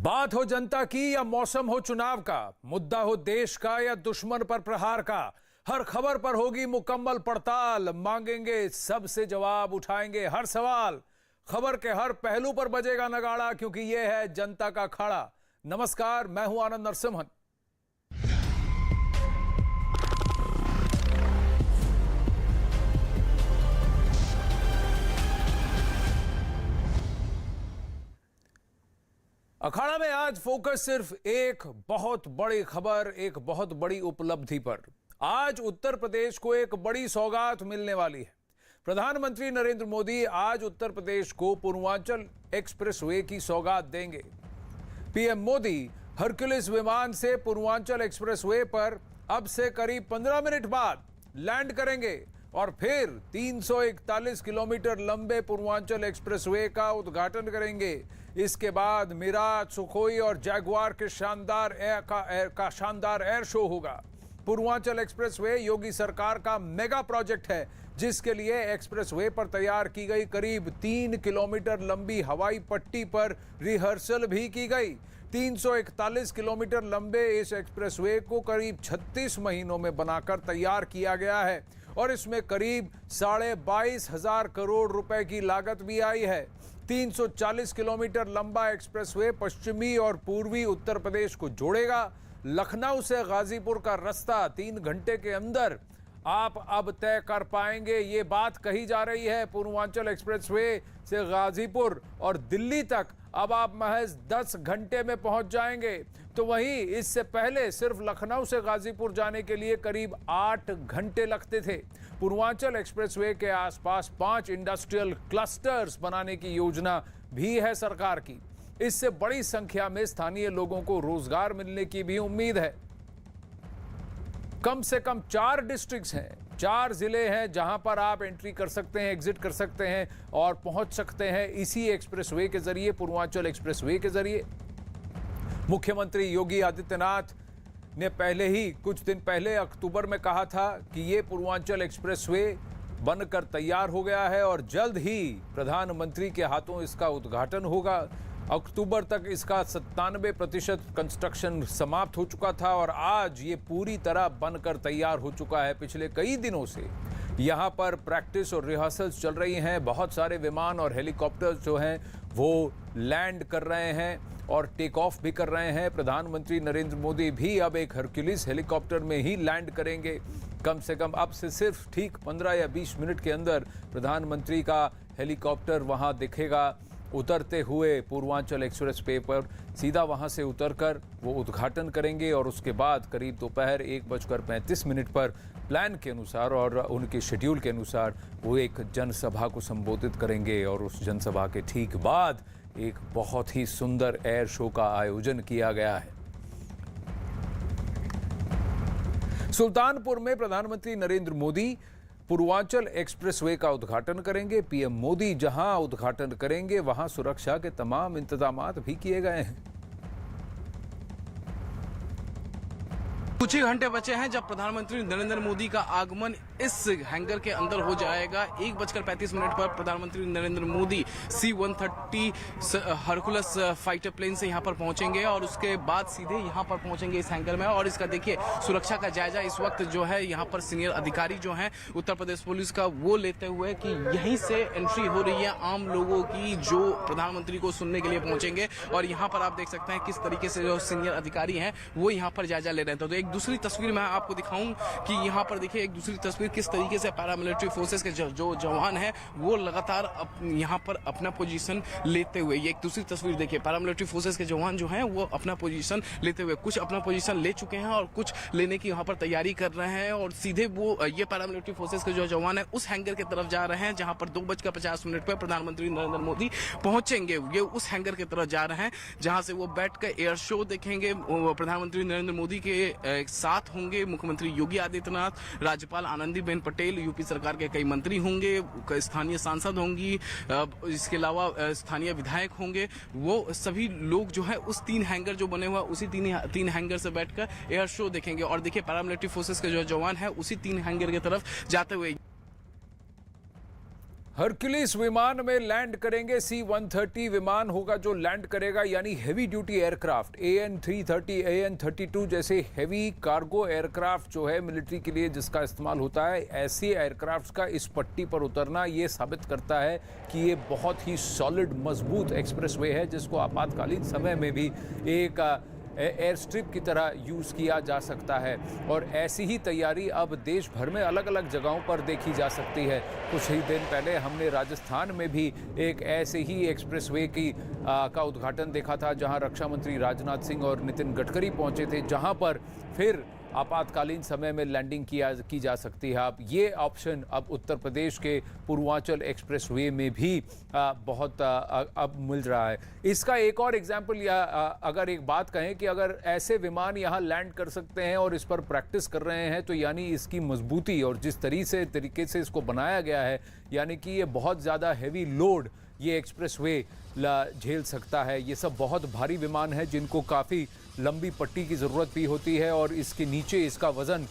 बात हो जनता की या मौसम हो चुनाव का, मुद्दा हो देश का या दुश्मन पर प्रहार का, हर खबर पर होगी मुकम्मल पड़ताल। मांगेंगे सबसे जवाब, उठाएंगे हर सवाल। खबर के हर पहलू पर बजेगा नगाड़ा, क्योंकि यह है जनता का अखाड़ा। नमस्कार, मैं हूं आनंद नरसिम्हन। अखाड़ा में आज फोकस सिर्फ एक बहुत बड़ी खबर, एक बहुत बड़ी उपलब्धि पर। आज उत्तर प्रदेश को एक बड़ी सौगात मिलने वाली है। प्रधानमंत्री नरेंद्र मोदी आज उत्तर प्रदेश को पूर्वांचल एक्सप्रेसवे की सौगात देंगे। पीएम मोदी हरक्यूलिस विमान से पूर्वांचल एक्सप्रेसवे पर अब से करीब 15 मिनट बाद लैंड करेंगे और फिर 341 किलोमीटर लंबे पूर्वांचल एक्सप्रेसवे का उद्घाटन करेंगे। इसके बाद मिराज, सुखोई और जैगुआर के शानदार एयर शो होगा। पूर्वांचल एक्सप्रेसवे योगी सरकार का मेगा प्रोजेक्ट है, जिसके लिए एक्सप्रेसवे पर तैयार की गई करीब 3 किलोमीटर लंबी हवाई पट्टी पर रिहर्सल भी की गई। 341 किलोमीटर लंबे इस एक्सप्रेसवे को करीब 36 महीनों में बनाकर तैयार किया गया है और इसमें करीब 22,500 करोड़ रुपए की लागत भी आई है। 340 किलोमीटर लंबा एक्सप्रेसवे पश्चिमी और पूर्वी उत्तर प्रदेश को जोड़ेगा। लखनऊ से गाजीपुर का रास्ता 3 घंटे के अंदर आप अब तय कर पाएंगे, ये बात कही जा रही है। पूर्वांचल एक्सप्रेसवे से गाजीपुर और दिल्ली तक अब आप महज 10 घंटे में पहुंच जाएंगे। तो वहीं इससे पहले सिर्फ लखनऊ से गाजीपुर जाने के लिए करीब 8 घंटे लगते थे। पूर्वांचल एक्सप्रेसवे के आसपास 5 इंडस्ट्रियल क्लस्टर्स बनाने की योजना भी है सरकार की। इससे बड़ी संख्या में स्थानीय लोगों को रोजगार मिलने की भी उम्मीद है। कम से कम 4 डिस्ट्रिक्ट्स हैं, 4 जिले हैं जहां पर आप एंट्री कर सकते हैं, एग्जिट कर सकते हैं और पहुंच सकते हैं इसी एक्सप्रेसवे के जरिए, पूर्वांचल एक्सप्रेसवे के जरिए। मुख्यमंत्री योगी आदित्यनाथ ने पहले ही कुछ दिन पहले अक्टूबर में कहा था कि ये पूर्वांचल एक्सप्रेसवे बनकर तैयार हो गया है और जल्द ही प्रधानमंत्री के हाथों इसका उद्घाटन होगा। अक्टूबर तक इसका 97% कंस्ट्रक्शन समाप्त हो चुका था और आज ये पूरी तरह बनकर तैयार हो चुका है। पिछले कई दिनों से यहाँ पर प्रैक्टिस और रिहर्सल्स चल रही हैं। बहुत सारे विमान और हेलीकॉप्टर्स जो हैं वो लैंड कर रहे हैं और टेक ऑफ भी कर रहे हैं। प्रधानमंत्री नरेंद्र मोदी भी अब एक हरक्यूलिस हेलीकॉप्टर में ही लैंड करेंगे। कम से कम अब से सिर्फ ठीक 15 या 20 मिनट के अंदर प्रधानमंत्री का हेलीकॉप्टर वहाँ दिखेगा उतरते हुए पूर्वांचल एक्सप्रेसवे पर। सीधा वहां से उतरकर वो उद्घाटन करेंगे और उसके बाद करीब दोपहर 1:35 पर प्लान के अनुसार और उनके शेड्यूल के अनुसार वो एक जनसभा को संबोधित करेंगे और उस जनसभा के ठीक बाद एक बहुत ही सुंदर एयर शो का आयोजन किया गया है। सुल्तानपुर में प्रधानमंत्री नरेंद्र मोदी पूर्वांचल एक्सप्रेसवे का उद्घाटन करेंगे। पीएम मोदी जहां उद्घाटन करेंगे वहां सुरक्षा के तमाम इंतजामात भी किए गए हैं। कुछ ही घंटे बचे हैं जब प्रधानमंत्री नरेंद्र मोदी का आगमन इस हैंगर के अंदर हो जाएगा। 1:35 पर प्रधानमंत्री Narendra Modi C-130 Hercules fighter plane से यहां पर पहुंचेंगे और उसके बाद सीधे यहां पर पहुंचेंगे इस हैंगर में। और इसका देखिए सुरक्षा का जायजा इस वक्त जो है यहां पर सीनियर अधिकारी जो हैं उत्तर प्रदेश पुलिस का वो लेते हुए कि यहीं से एंट्री हो रही है आम लोगों की जो प्रधानमंत्री को सुनने के लिए पहुंचेंगे। और यहाँ पर आप देख सकते हैं किस तरीके से जो सीनियर अधिकारी हैं वो यहाँ पर जायजा ले रहे थे। तो एक दूसरी तस्वीर मैं आपको दिखाऊं कि यहाँ पर देखिए एक दूसरी तस्वीर किस तरीके से पैरामिलिट्री फोर्सेस के जो जवान हैं वो लगातार यहाँ पर अपना पोजीशन लेते हुए, ये एक दूसरी तस्वीर देखिए पैरामिलिट्री फोर्सेस के जवान जो हैं वो अपना पोजीशन लेते हुए, कुछ अपना पोजीशन ले चुके हैं और कुछ लेने की यहाँ पर तैयारी कर रहे हैं। और सीधे वो ये पैरामिलिट्री फोर्सेस के जो जवान है उस हैंगर की तरफ जा रहे हैं जहाँ पर 2:50 पर प्रधानमंत्री नरेंद्र मोदी पहुंचेंगे। ये उस हैंगर की तरफ जा रहे हैं जहाँ से वो बैठ कर एयर शो देखेंगे। प्रधानमंत्री नरेंद्र मोदी के साथ होंगे मुख्यमंत्री योगी आदित्यनाथ, राज्यपाल आनंदीबेन पटेल, यूपी सरकार के कई मंत्री होंगे, स्थानीय सांसद होंगी, इसके अलावा स्थानीय विधायक होंगे। वो सभी लोग जो है उस 3 हैंगर जो बने हुए उसी तीन हैंगर से बैठकर एयर शो देखेंगे। और देखिए पैरामिलिट्री फोर्सेस के जो जवान है उसी 3 हैंगर की तरफ जाते हुए हरक्यूलिस विमान में लैंड करेंगे C-130 विमान होगा जो लैंड करेगा, यानी heavy duty aircraft AN-330, AN-32 जैसे हेवी कार्गो एयरक्राफ्ट जो है मिलिट्री के लिए जिसका इस्तेमाल होता है, ऐसे एयरक्राफ्ट का इस पट्टी पर उतरना ये साबित करता है कि ये बहुत ही सॉलिड मजबूत एक्सप्रेसवे है जिसको आपातकालीन समय में भी एक एयर स्ट्रिप की तरह यूज़ किया जा सकता है। और ऐसी ही तैयारी अब देश भर में अलग अलग जगहों पर देखी जा सकती है। कुछ ही दिन पहले हमने राजस्थान में भी एक ऐसे ही एक्सप्रेसवे का उद्घाटन देखा था, जहां रक्षा मंत्री राजनाथ सिंह और नितिन गडकरी पहुंचे थे, जहां पर फिर आपातकालीन समय में लैंडिंग की जा सकती है। अब ये ऑप्शन अब उत्तर प्रदेश के पूर्वांचल एक्सप्रेसवे में भी बहुत अब मिल रहा है। इसका एक और एग्जाम्पल या अगर एक बात कहें कि अगर ऐसे विमान यहाँ लैंड कर सकते हैं और इस पर प्रैक्टिस कर रहे हैं, तो यानी इसकी मजबूती और जिस तरीके से इसको बनाया गया है, यानी कि ये बहुत ज़्यादा हैवी लोड ये एक्सप्रेसवे झेल सकता है। ये सब बहुत भारी विमान है जिनको काफ़ी लंबी पट्टी की ज़रूरत भी होती है और इसके नीचे इसका वज़न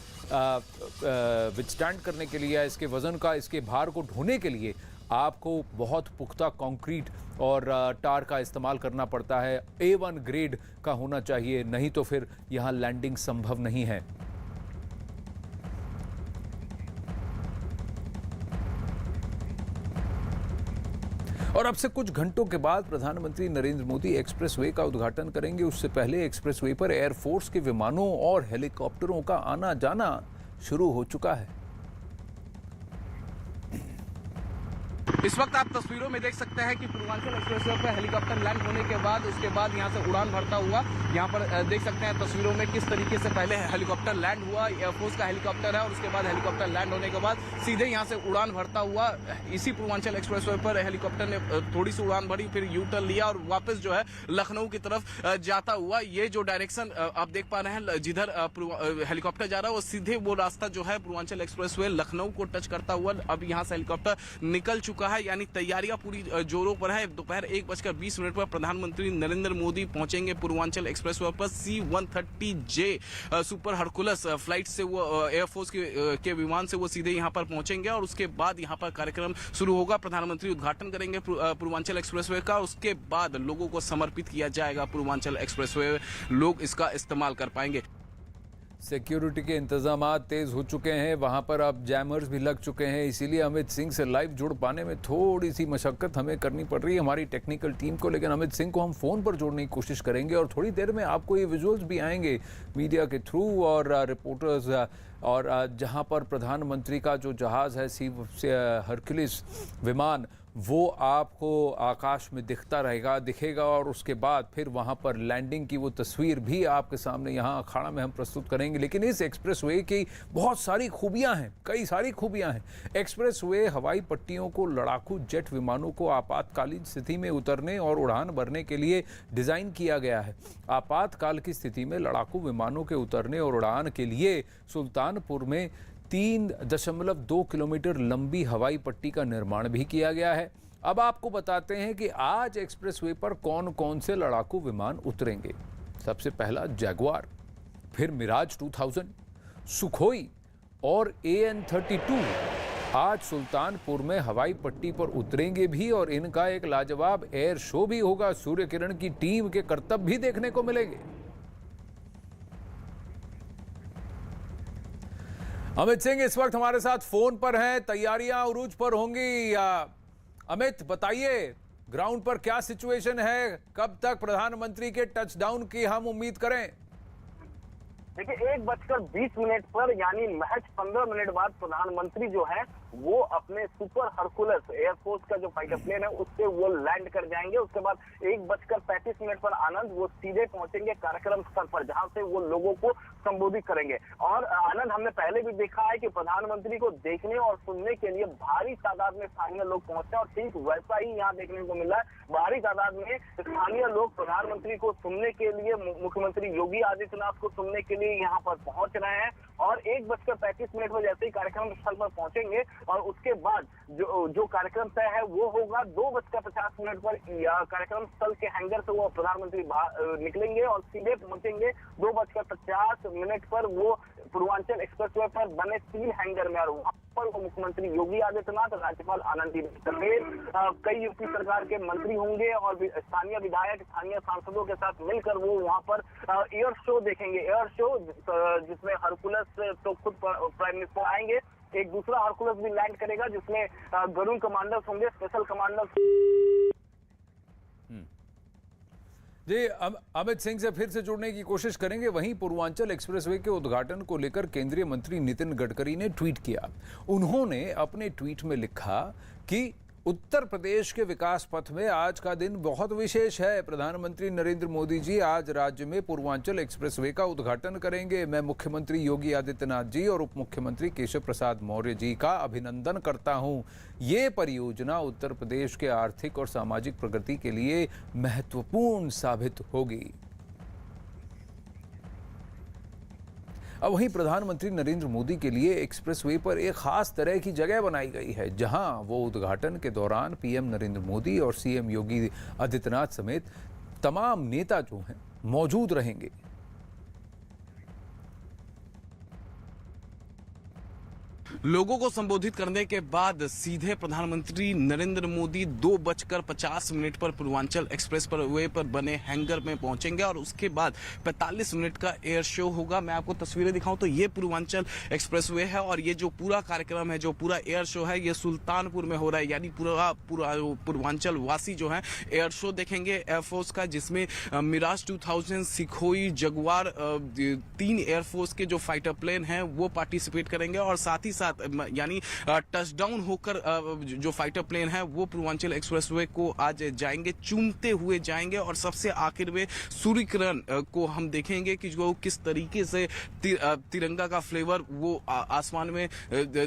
विथस्टैंड करने के लिए, इसके वज़न का, इसके भार को ढोने के लिए आपको बहुत पुख्ता कंक्रीट और टार का इस्तेमाल करना पड़ता है। A1 ग्रेड का होना चाहिए, नहीं तो फिर यहाँ लैंडिंग संभव नहीं है। और अब से कुछ घंटों के बाद प्रधानमंत्री नरेंद्र मोदी एक्सप्रेसवे का उद्घाटन करेंगे। उससे पहले एक्सप्रेसवे पर एयरफोर्स के विमानों और हेलीकॉप्टरों का आना जाना शुरू हो चुका है। इस वक्त आप तस्वीरों में देख सकते हैं कि पूर्वांचल एक्सप्रेसवे पर हेलीकॉप्टर लैंड होने के बाद उसके बाद यहां से उड़ान भरता हुआ, यहां पर देख सकते हैं तस्वीरों में किस तरीके से पहले हेलीकॉप्टर लैंड हुआ, एयरफोर्स का हेलीकॉप्टर है, और उसके बाद हेलीकॉप्टर लैंड होने के बाद सीधे यहां से उड़ान भरता हुआ इसी पूर्वांचल एक्सप्रेसवे पर हेलीकॉप्टर ने थोड़ी सी उड़ान भरी, फिर यू टर्न लिया और वापस जो है लखनऊ की तरफ जाता हुआ, ये जो डायरेक्शन आप देख पा रहे हैं जिधर हेलीकॉप्टर जा रहा है वो सीधे वो रास्ता जो है पूर्वांचल एक्सप्रेसवे लखनऊ को टच करता हुआ अब यहां से हेलीकॉप्टर निकल चुका है। यानी तैयारियां पूरी जोरों पर है। दोपहर 1:20 पर प्रधानमंत्री नरेंद्र मोदी पहुंचेंगे पूर्वांचल एक्सप्रेसवे पर। C-130J सुपर हरकुलस फ्लाइट से वो एयरफोर्स के विमान से वो सीधे यहां पर पहुंचेंगे और उसके बाद यहां पर कार्यक्रम शुरू होगा। प्रधानमंत्री उद्घाटन करेंगे पूर्वांचल एक्सप्रेसवे का, उसके बाद लोगों को समर्पित किया जाएगा पूर्वांचल एक्सप्रेसवे, लोग इसका इस्तेमाल कर पाएंगे। सिक्योरिटी के इंतजामात तेज हो चुके हैं, वहां पर अब जैमर्स भी लग चुके हैं, इसीलिए अमित सिंह से लाइव जुड़ पाने में थोड़ी सी मशक्कत हमें करनी पड़ रही है हमारी टेक्निकल टीम को। लेकिन अमित सिंह को हम फ़ोन पर जोड़ने की कोशिश करेंगे और थोड़ी देर में आपको ये विजुअल्स भी आएंगे मीडिया के थ्रू और रिपोर्टर्स, और जहां पर प्रधानमंत्री का जो जहाज़ है हरक्यूलिस विमान, वो आपको आकाश में दिखेगा और उसके बाद फिर वहाँ पर लैंडिंग की वो तस्वीर भी आपके सामने यहाँ अखाड़ा में हम प्रस्तुत करेंगे। लेकिन इस एक्सप्रेसवे की बहुत सारी खूबियाँ हैं, कई सारी खूबियाँ हैं। एक्सप्रेसवे हवाई पट्टियों को लड़ाकू जेट विमानों को आपातकालीन स्थिति में उतरने और उड़ान भरने के लिए डिज़ाइन किया गया है। आपातकाल की स्थिति में लड़ाकू विमानों के उतरने और उड़ान के लिए सुल्तानपुर में 3.2 किलोमीटर लंबी हवाई पट्टी का निर्माण भी किया गया है। अब आपको बताते हैं कि आज एक्सप्रेसवे पर कौन कौन से लड़ाकू विमान उतरेंगे। सबसे पहला जैगुआर, फिर मिराज 2000, सुखोई और AN-32 आज सुल्तानपुर में हवाई पट्टी पर उतरेंगे भी और इनका एक लाजवाब एयर शो भी होगा। सूर्य किरण की टीम के करतब भी देखने को मिलेंगे। अमित सिंह इस वक्त हमारे साथ फोन पर हैं, तैयारियां उरूज पर होंगी। अमित बताइए, ग्राउंड पर क्या सिचुएशन है, कब तक प्रधानमंत्री के टचडाउन की हम उम्मीद करें? देखिए 1:20 पर यानी महज 15 मिनट बाद प्रधानमंत्री जो है वो अपने सुपर हरकुलस एयरफोर्स का जो फाइटर प्लेन है उससे वो लैंड कर जाएंगे। उसके बाद 1:35 पर आनंद वो सीधे पहुंचेंगे कार्यक्रम स्थल पर, जहां से वो लोगों को संबोधित करेंगे। और आनंद, हमने पहले भी देखा है कि प्रधानमंत्री को देखने और सुनने के लिए भारी तादाद में स्थानीय लोग पहुंचते हैं और ठीक वैसा ही यहाँ देखने को मिल रहा है। भारी तादाद में स्थानीय लोग प्रधानमंत्री को सुनने के लिए, मुख्यमंत्री योगी आदित्यनाथ को सुनने के लिए यहाँ पर पहुंच रहे हैं। और 1:35 पर जैसे ही कार्यक्रम स्थल पर पहुंचेंगे और उसके बाद जो कार्यक्रम तय है वो होगा 2:50 पर कार्यक्रम स्थल के हैंगर से वो प्रधानमंत्री निकलेंगे और सीधे पहुंचेंगे 2:50 पर वो पूर्वांचल एक्सप्रेसवे पर बने 3 हैंगर में, और वहां पर वो मुख्यमंत्री योगी आदित्यनाथ, राज्यपाल आनंदीबेन पटेल, कई यूपी सरकार के मंत्री होंगे और स्थानीय विधायक, स्थानीय सांसदों के साथ मिलकर वो वहां पर एयर शो देखेंगे। एयर शो जिसमें हरकुलस तो खुद प्राइम मिनिस्टर आएंगे, एक दूसरा हरकुलस भी लैंड करेगा जिसमें गरुड़ कमांडर्स होंगे, स्पेशल कमांडर्स। जी, अमित सिंह से फिर से जुड़ने की कोशिश करेंगे। वहीं पूर्वांचल एक्सप्रेसवे के उद्घाटन को लेकर केंद्रीय मंत्री नितिन गडकरी ने ट्वीट किया। उन्होंने अपने ट्वीट में लिखा कि उत्तर प्रदेश के विकास पथ में आज का दिन बहुत विशेष है। प्रधानमंत्री नरेंद्र मोदी जी आज राज्य में पूर्वांचल एक्सप्रेसवे का उद्घाटन करेंगे। मैं मुख्यमंत्री योगी आदित्यनाथ जी और उप मुख्यमंत्री केशव प्रसाद मौर्य जी का अभिनंदन करता हूं। ये परियोजना उत्तर प्रदेश के आर्थिक और सामाजिक प्रगति के लिए महत्वपूर्ण साबित होगी। अब वहीं प्रधानमंत्री नरेंद्र मोदी के लिए एक्सप्रेसवे पर एक खास तरह की जगह बनाई गई है, जहां वो उद्घाटन के दौरान पीएम नरेंद्र मोदी और सीएम योगी आदित्यनाथ समेत तमाम नेता जो हैं मौजूद रहेंगे। लोगों को संबोधित करने के बाद सीधे प्रधानमंत्री नरेंद्र मोदी 2:50 पर पूर्वांचल एक्सप्रेस पर वे पर बने हैंगर में पहुंचेंगे और उसके बाद 45 मिनट का एयर शो होगा। मैं आपको तस्वीरें दिखाऊं तो ये पूर्वांचल एक्सप्रेसवे है और ये जो पूरा कार्यक्रम है, जो पूरा एयर शो है, ये सुल्तानपुर में हो रहा है। यानी पूरा पूर्वांचल वासी जो है एयर शो देखेंगे एयरफोर्स का, जिसमें मिराज 2000, सिखोई, जगुआर 3 एयरफोर्स के जो फाइटर प्लेन हैं वो पार्टिसिपेट करेंगे और साथ ही साथ यानी टचडाउन होकर जो फाइटर प्लेन है वो पूर्वांचल एक्सप्रेसवे को आज जाएंगे, चूमते हुए जाएंगे और सबसे आखिर में सूर्य किरण को हम देखेंगे कि जो किस तरीके से तिरंगा का फ्लेवर वो आसमान में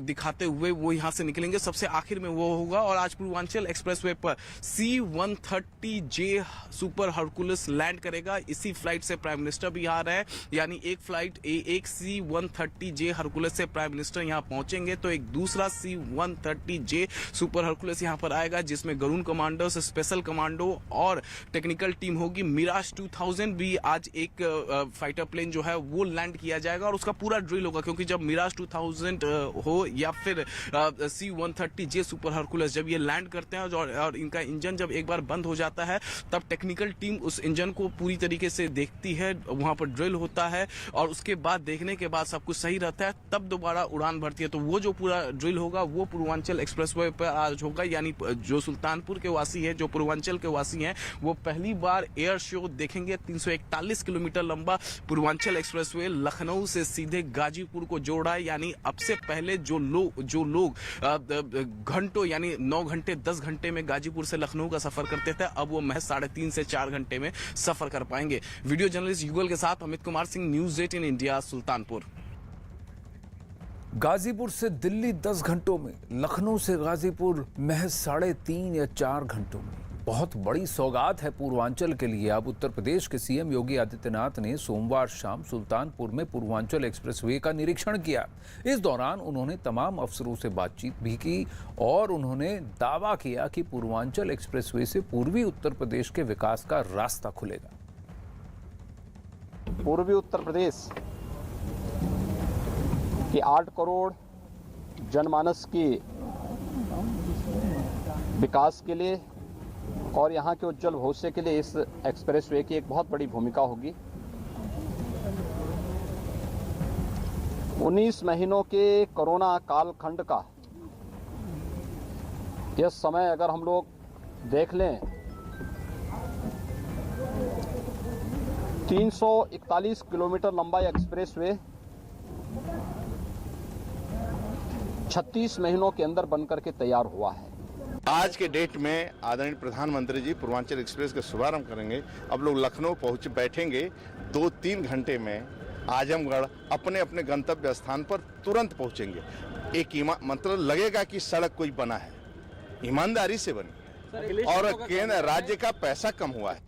दिखाते हुए वो यहां से निकलेंगे। सबसे आखिर में वो होगा और आज पूर्वांचल एक्सप्रेसवे पर C-130J सुपर हरकुलस लैंड करेगा। इसी फ्लाइट से प्राइम मिनिस्टर भी आ रहा है, यानी एक फ्लाइट एक C-130J हरकुलस से प्राइम मिनिस्टर यहां पहुंचेंगे तो एक दूसरा C-130J सुपर हरकुलस यहां पर आएगा, जिसमें गरुड़ कमांडोस, स्पेशल कमांडो और टेक्निकल टीम होगी। मिराज 2000 भी आज एक फाइटर प्लेन जो है वो लैंड किया जाएगा और उसका पूरा ड्रिल होगा, क्योंकि जब मिराज 2000 हो या फिर C-130J सुपर हरकुलस जब ये लैंड करते हैं और इनका इंजन जब एक बार बंद हो जाता है तब टेक्निकल टीम उस इंजन को पूरी तरीके से देखती है, वहां पर ड्रिल होता है और उसके बाद देखने के बाद सब कुछ सही रहता है तब दोबारा उड़ान भरती है। तो वो जो पूरा ड्रिल होगा वो पूर्वांचल एक्सप्रेसवे पर आज होगा। यानी जो सुल्तानपुर के वासी है, जो पूर्वांचल के वासी हैं, वो पहली बार एयर शो देखेंगे। 341 किलोमीटर लंबा पूर्वांचल एक्सप्रेसवे लखनऊ से सीधे गाजीपुर को जोड़ा है। यानी अब से पहले जो लोग घंटों यानी 9 घंटे 10 घंटे में गाजीपुर से लखनऊ का सफर करते थे, अब वो महज 3.5 से 4 घंटे में सफर कर पाएंगे। वीडियो जर्नलिस्ट युगल के साथ अमित कुमार सिंह, न्यूज़ 18 इंडिया, सुल्तानपुर। गाजीपुर से दिल्ली 10 घंटों में, लखनऊ से गाजीपुर महज 3.5 या 4 घंटों में। बहुत बड़ी सौगात है पूर्वांचल के लिए। अब उत्तर प्रदेश के सीएम योगी आदित्यनाथ ने सोमवार शाम सुल्तानपुर में पूर्वांचल एक्सप्रेसवे का निरीक्षण किया। इस दौरान उन्होंने तमाम अफसरों से बातचीत भी की और उन्होंने दावा किया कि पूर्वांचल एक्सप्रेसवे से पूर्वी उत्तर प्रदेश के विकास का रास्ता खुलेगा। पूर्वी उत्तर प्रदेश कि 8 करोड़ जनमानस की विकास के लिए और यहाँ के उज्जवल भविष्य के लिए इस एक्सप्रेसवे की एक बहुत बड़ी भूमिका होगी। 19 महीनों के कोरोना कालखंड का यह समय अगर हम लोग देख लें, 341 किलोमीटर लंबा एक्सप्रेसवे 36 महीनों के अंदर बनकर के तैयार हुआ है। आज के डेट में आदरणीय प्रधानमंत्री जी पूर्वांचल एक्सप्रेस का शुभारंभ करेंगे। अब लोग लखनऊ बैठेंगे, 2-3 घंटे में आजमगढ़ अपने अपने गंतव्य स्थान पर तुरंत पहुंचेंगे। एक मतलब लगेगा कि सड़क कोई बना है, ईमानदारी से बनी और केंद्र राज्य का पैसा कम हुआ है।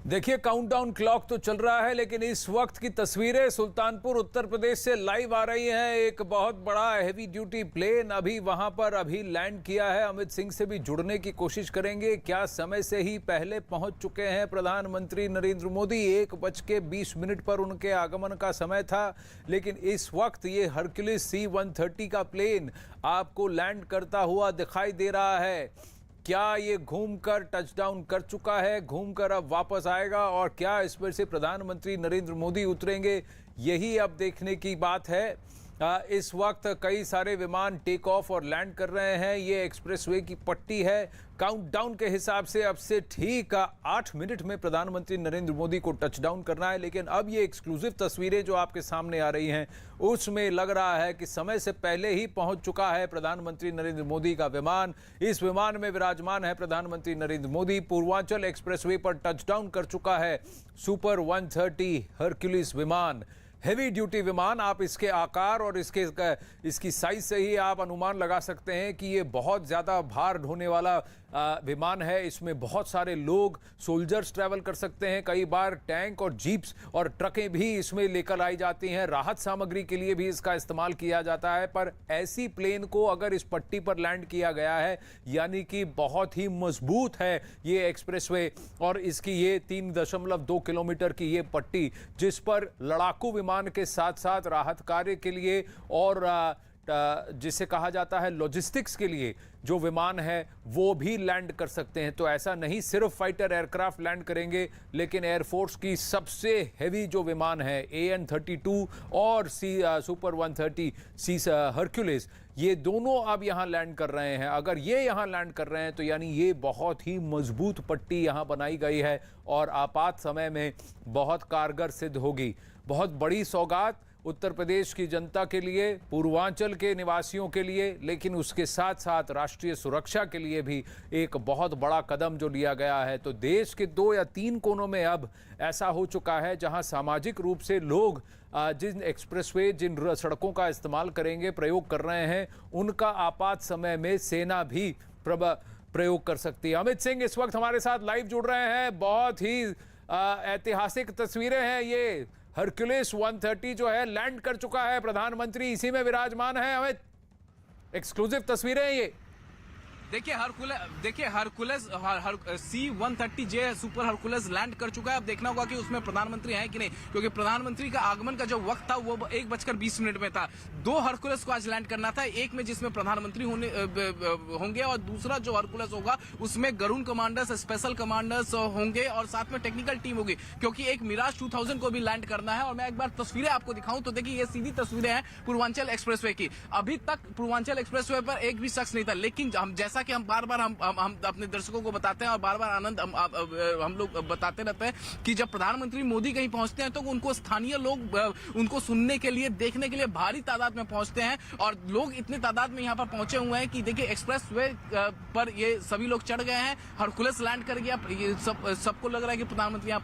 देखिए, काउंटडाउन क्लॉक तो चल रहा है, लेकिन इस वक्त की तस्वीरें सुल्तानपुर उत्तर प्रदेश से लाइव आ रही हैं। एक बहुत बड़ा हैवी ड्यूटी प्लेन वहां पर लैंड किया है। अमित सिंह से भी जुड़ने की कोशिश करेंगे। क्या समय से ही पहले पहुंच चुके हैं प्रधानमंत्री नरेंद्र मोदी? 1:20 पर उनके आगमन का समय था, लेकिन इस वक्त ये हरक्यूलिस C-130 का प्लेन आपको लैंड करता हुआ दिखाई दे रहा है। क्या ये घूमकर टचडाउन कर चुका है, घूमकर अब वापस आएगा, और क्या इसमें से प्रधानमंत्री नरेंद्र मोदी उतरेंगे? यही अब देखने की बात है। इस वक्त कई सारे विमान टेक ऑफ और लैंड कर रहे हैं। ये एक्सप्रेसवे की पट्टी है। काउंटडाउन के हिसाब से अब से ठीक 8 मिनट में प्रधानमंत्री नरेंद्र मोदी को टचडाउन करना है। लेकिन अब ये एक्सक्लूसिव तस्वीरें जो आपके सामने आ रही हैं, उसमें लग रहा है कि समय से पहले ही पहुंच चुका है प्रधानमंत्री नरेंद्र मोदी का विमान। इस विमान में विराजमान है प्रधानमंत्री नरेंद्र मोदी। पूर्वांचल एक्सप्रेसवे पर टचडाउन कर चुका है सुपर 130 हरक्यूलिस विमान, हेवी ड्यूटी विमान। आप इसके आकार और इसकी साइज से ही आप अनुमान लगा सकते हैं कि ये बहुत ज़्यादा भार ढोने वाला विमान है। इसमें बहुत सारे लोग, सोल्जर्स ट्रैवल कर सकते हैं। कई बार टैंक और जीप्स और ट्रकें भी इसमें लेकर आई जाती हैं। राहत सामग्री के लिए भी इसका इस्तेमाल किया जाता है। पर ऐसी प्लेन को अगर इस पट्टी पर लैंड किया गया है, यानी कि बहुत ही मजबूत है ये एक्सप्रेसवे, और इसकी ये 3.2 किलोमीटर की ये पट्टी, जिस पर लड़ाकू विमान के साथ साथ राहत कार्य के लिए और जिसे कहा जाता है लॉजिस्टिक्स के लिए जो विमान है वो भी लैंड कर सकते हैं। तो ऐसा नहीं सिर्फ फाइटर एयरक्राफ्ट लैंड करेंगे, लेकिन एयरफोर्स की सबसे हेवी जो विमान है AN-32 और सुपर 130 हरक्यूलिस, ये दोनों अब यहाँ लैंड कर रहे हैं। अगर ये यहाँ लैंड कर रहे हैं तो यानी ये बहुत ही मजबूत पट्टी यहाँ बनाई गई है और आपात समय में बहुत कारगर सिद्ध होगी। बहुत बड़ी सौगात उत्तर प्रदेश की जनता के लिए, पूर्वांचल के निवासियों के लिए, लेकिन उसके साथ साथ राष्ट्रीय सुरक्षा के लिए भी एक बहुत बड़ा कदम जो लिया गया है। तो देश के 2 या 3 कोनों में अब ऐसा हो चुका है जहां सामाजिक रूप से लोग जिन एक्सप्रेसवे, जिन सड़कों का इस्तेमाल करेंगे, प्रयोग कर रहे हैं, उनका आपात समय में सेना भी प्रयोग कर सकती है। अमित सिंह इस वक्त हमारे साथ लाइव जुड़ रहे हैं। बहुत ही ऐतिहासिक तस्वीरें हैं। ये हरक्यूलिस 130 जो है लैंड कर चुका है, प्रधानमंत्री इसी में विराजमान है। अमित, एक्सक्लूसिव तस्वीरें हैं ये। देखिए Hercules C-130J super Hercules land कर चुका है। अब देखना होगा कि उसमें प्रधानमंत्री हैं कि नहीं, क्योंकि प्रधानमंत्री का आगमन का जो वक्त था वो 1:20 में था। 2 हरकुलस को आज लैंड करना था, एक में जिसमें प्रधानमंत्री होंगे और दूसरा जो हरकुलस होगा उसमें गरुण कमांडर्स, स्पेशल कमांडर्स होंगे और साथ में टेक्निकल टीम होगी, क्योंकि एक मिराज 2000 को भी लैंड करना है। और मैं एक बार तस्वीरें आपको दिखाऊं तो देखिए, ये सीधी तस्वीरें हैं पूर्वांचल एक्सप्रेसवे की। अभी तक पूर्वांचल एक्सप्रेसवे पर एक भी शख्स नहीं था, लेकिन जैसा कि हम बार बार हम अपने दर्शकों को बताते हैं और बार बार आनंद हम लोग बताते रहते हैं कि जब प्रधानमंत्री मोदी कहीं पहुंचते हैं तो उनको स्थानीय लोग उनको सुनने के लिए, देखने के लिए भारी तादाद में पहुंचते हैं। और लोग इतने तादाद में यहां पर पहुंचे हुए हैं कि देखिए एक्सप्रेसवे पर ये सभी लोग चढ़ गए हैं। हरकुलस लैंड कर गया, ये सबको लग रहा है कि प्रधानमंत्री यहां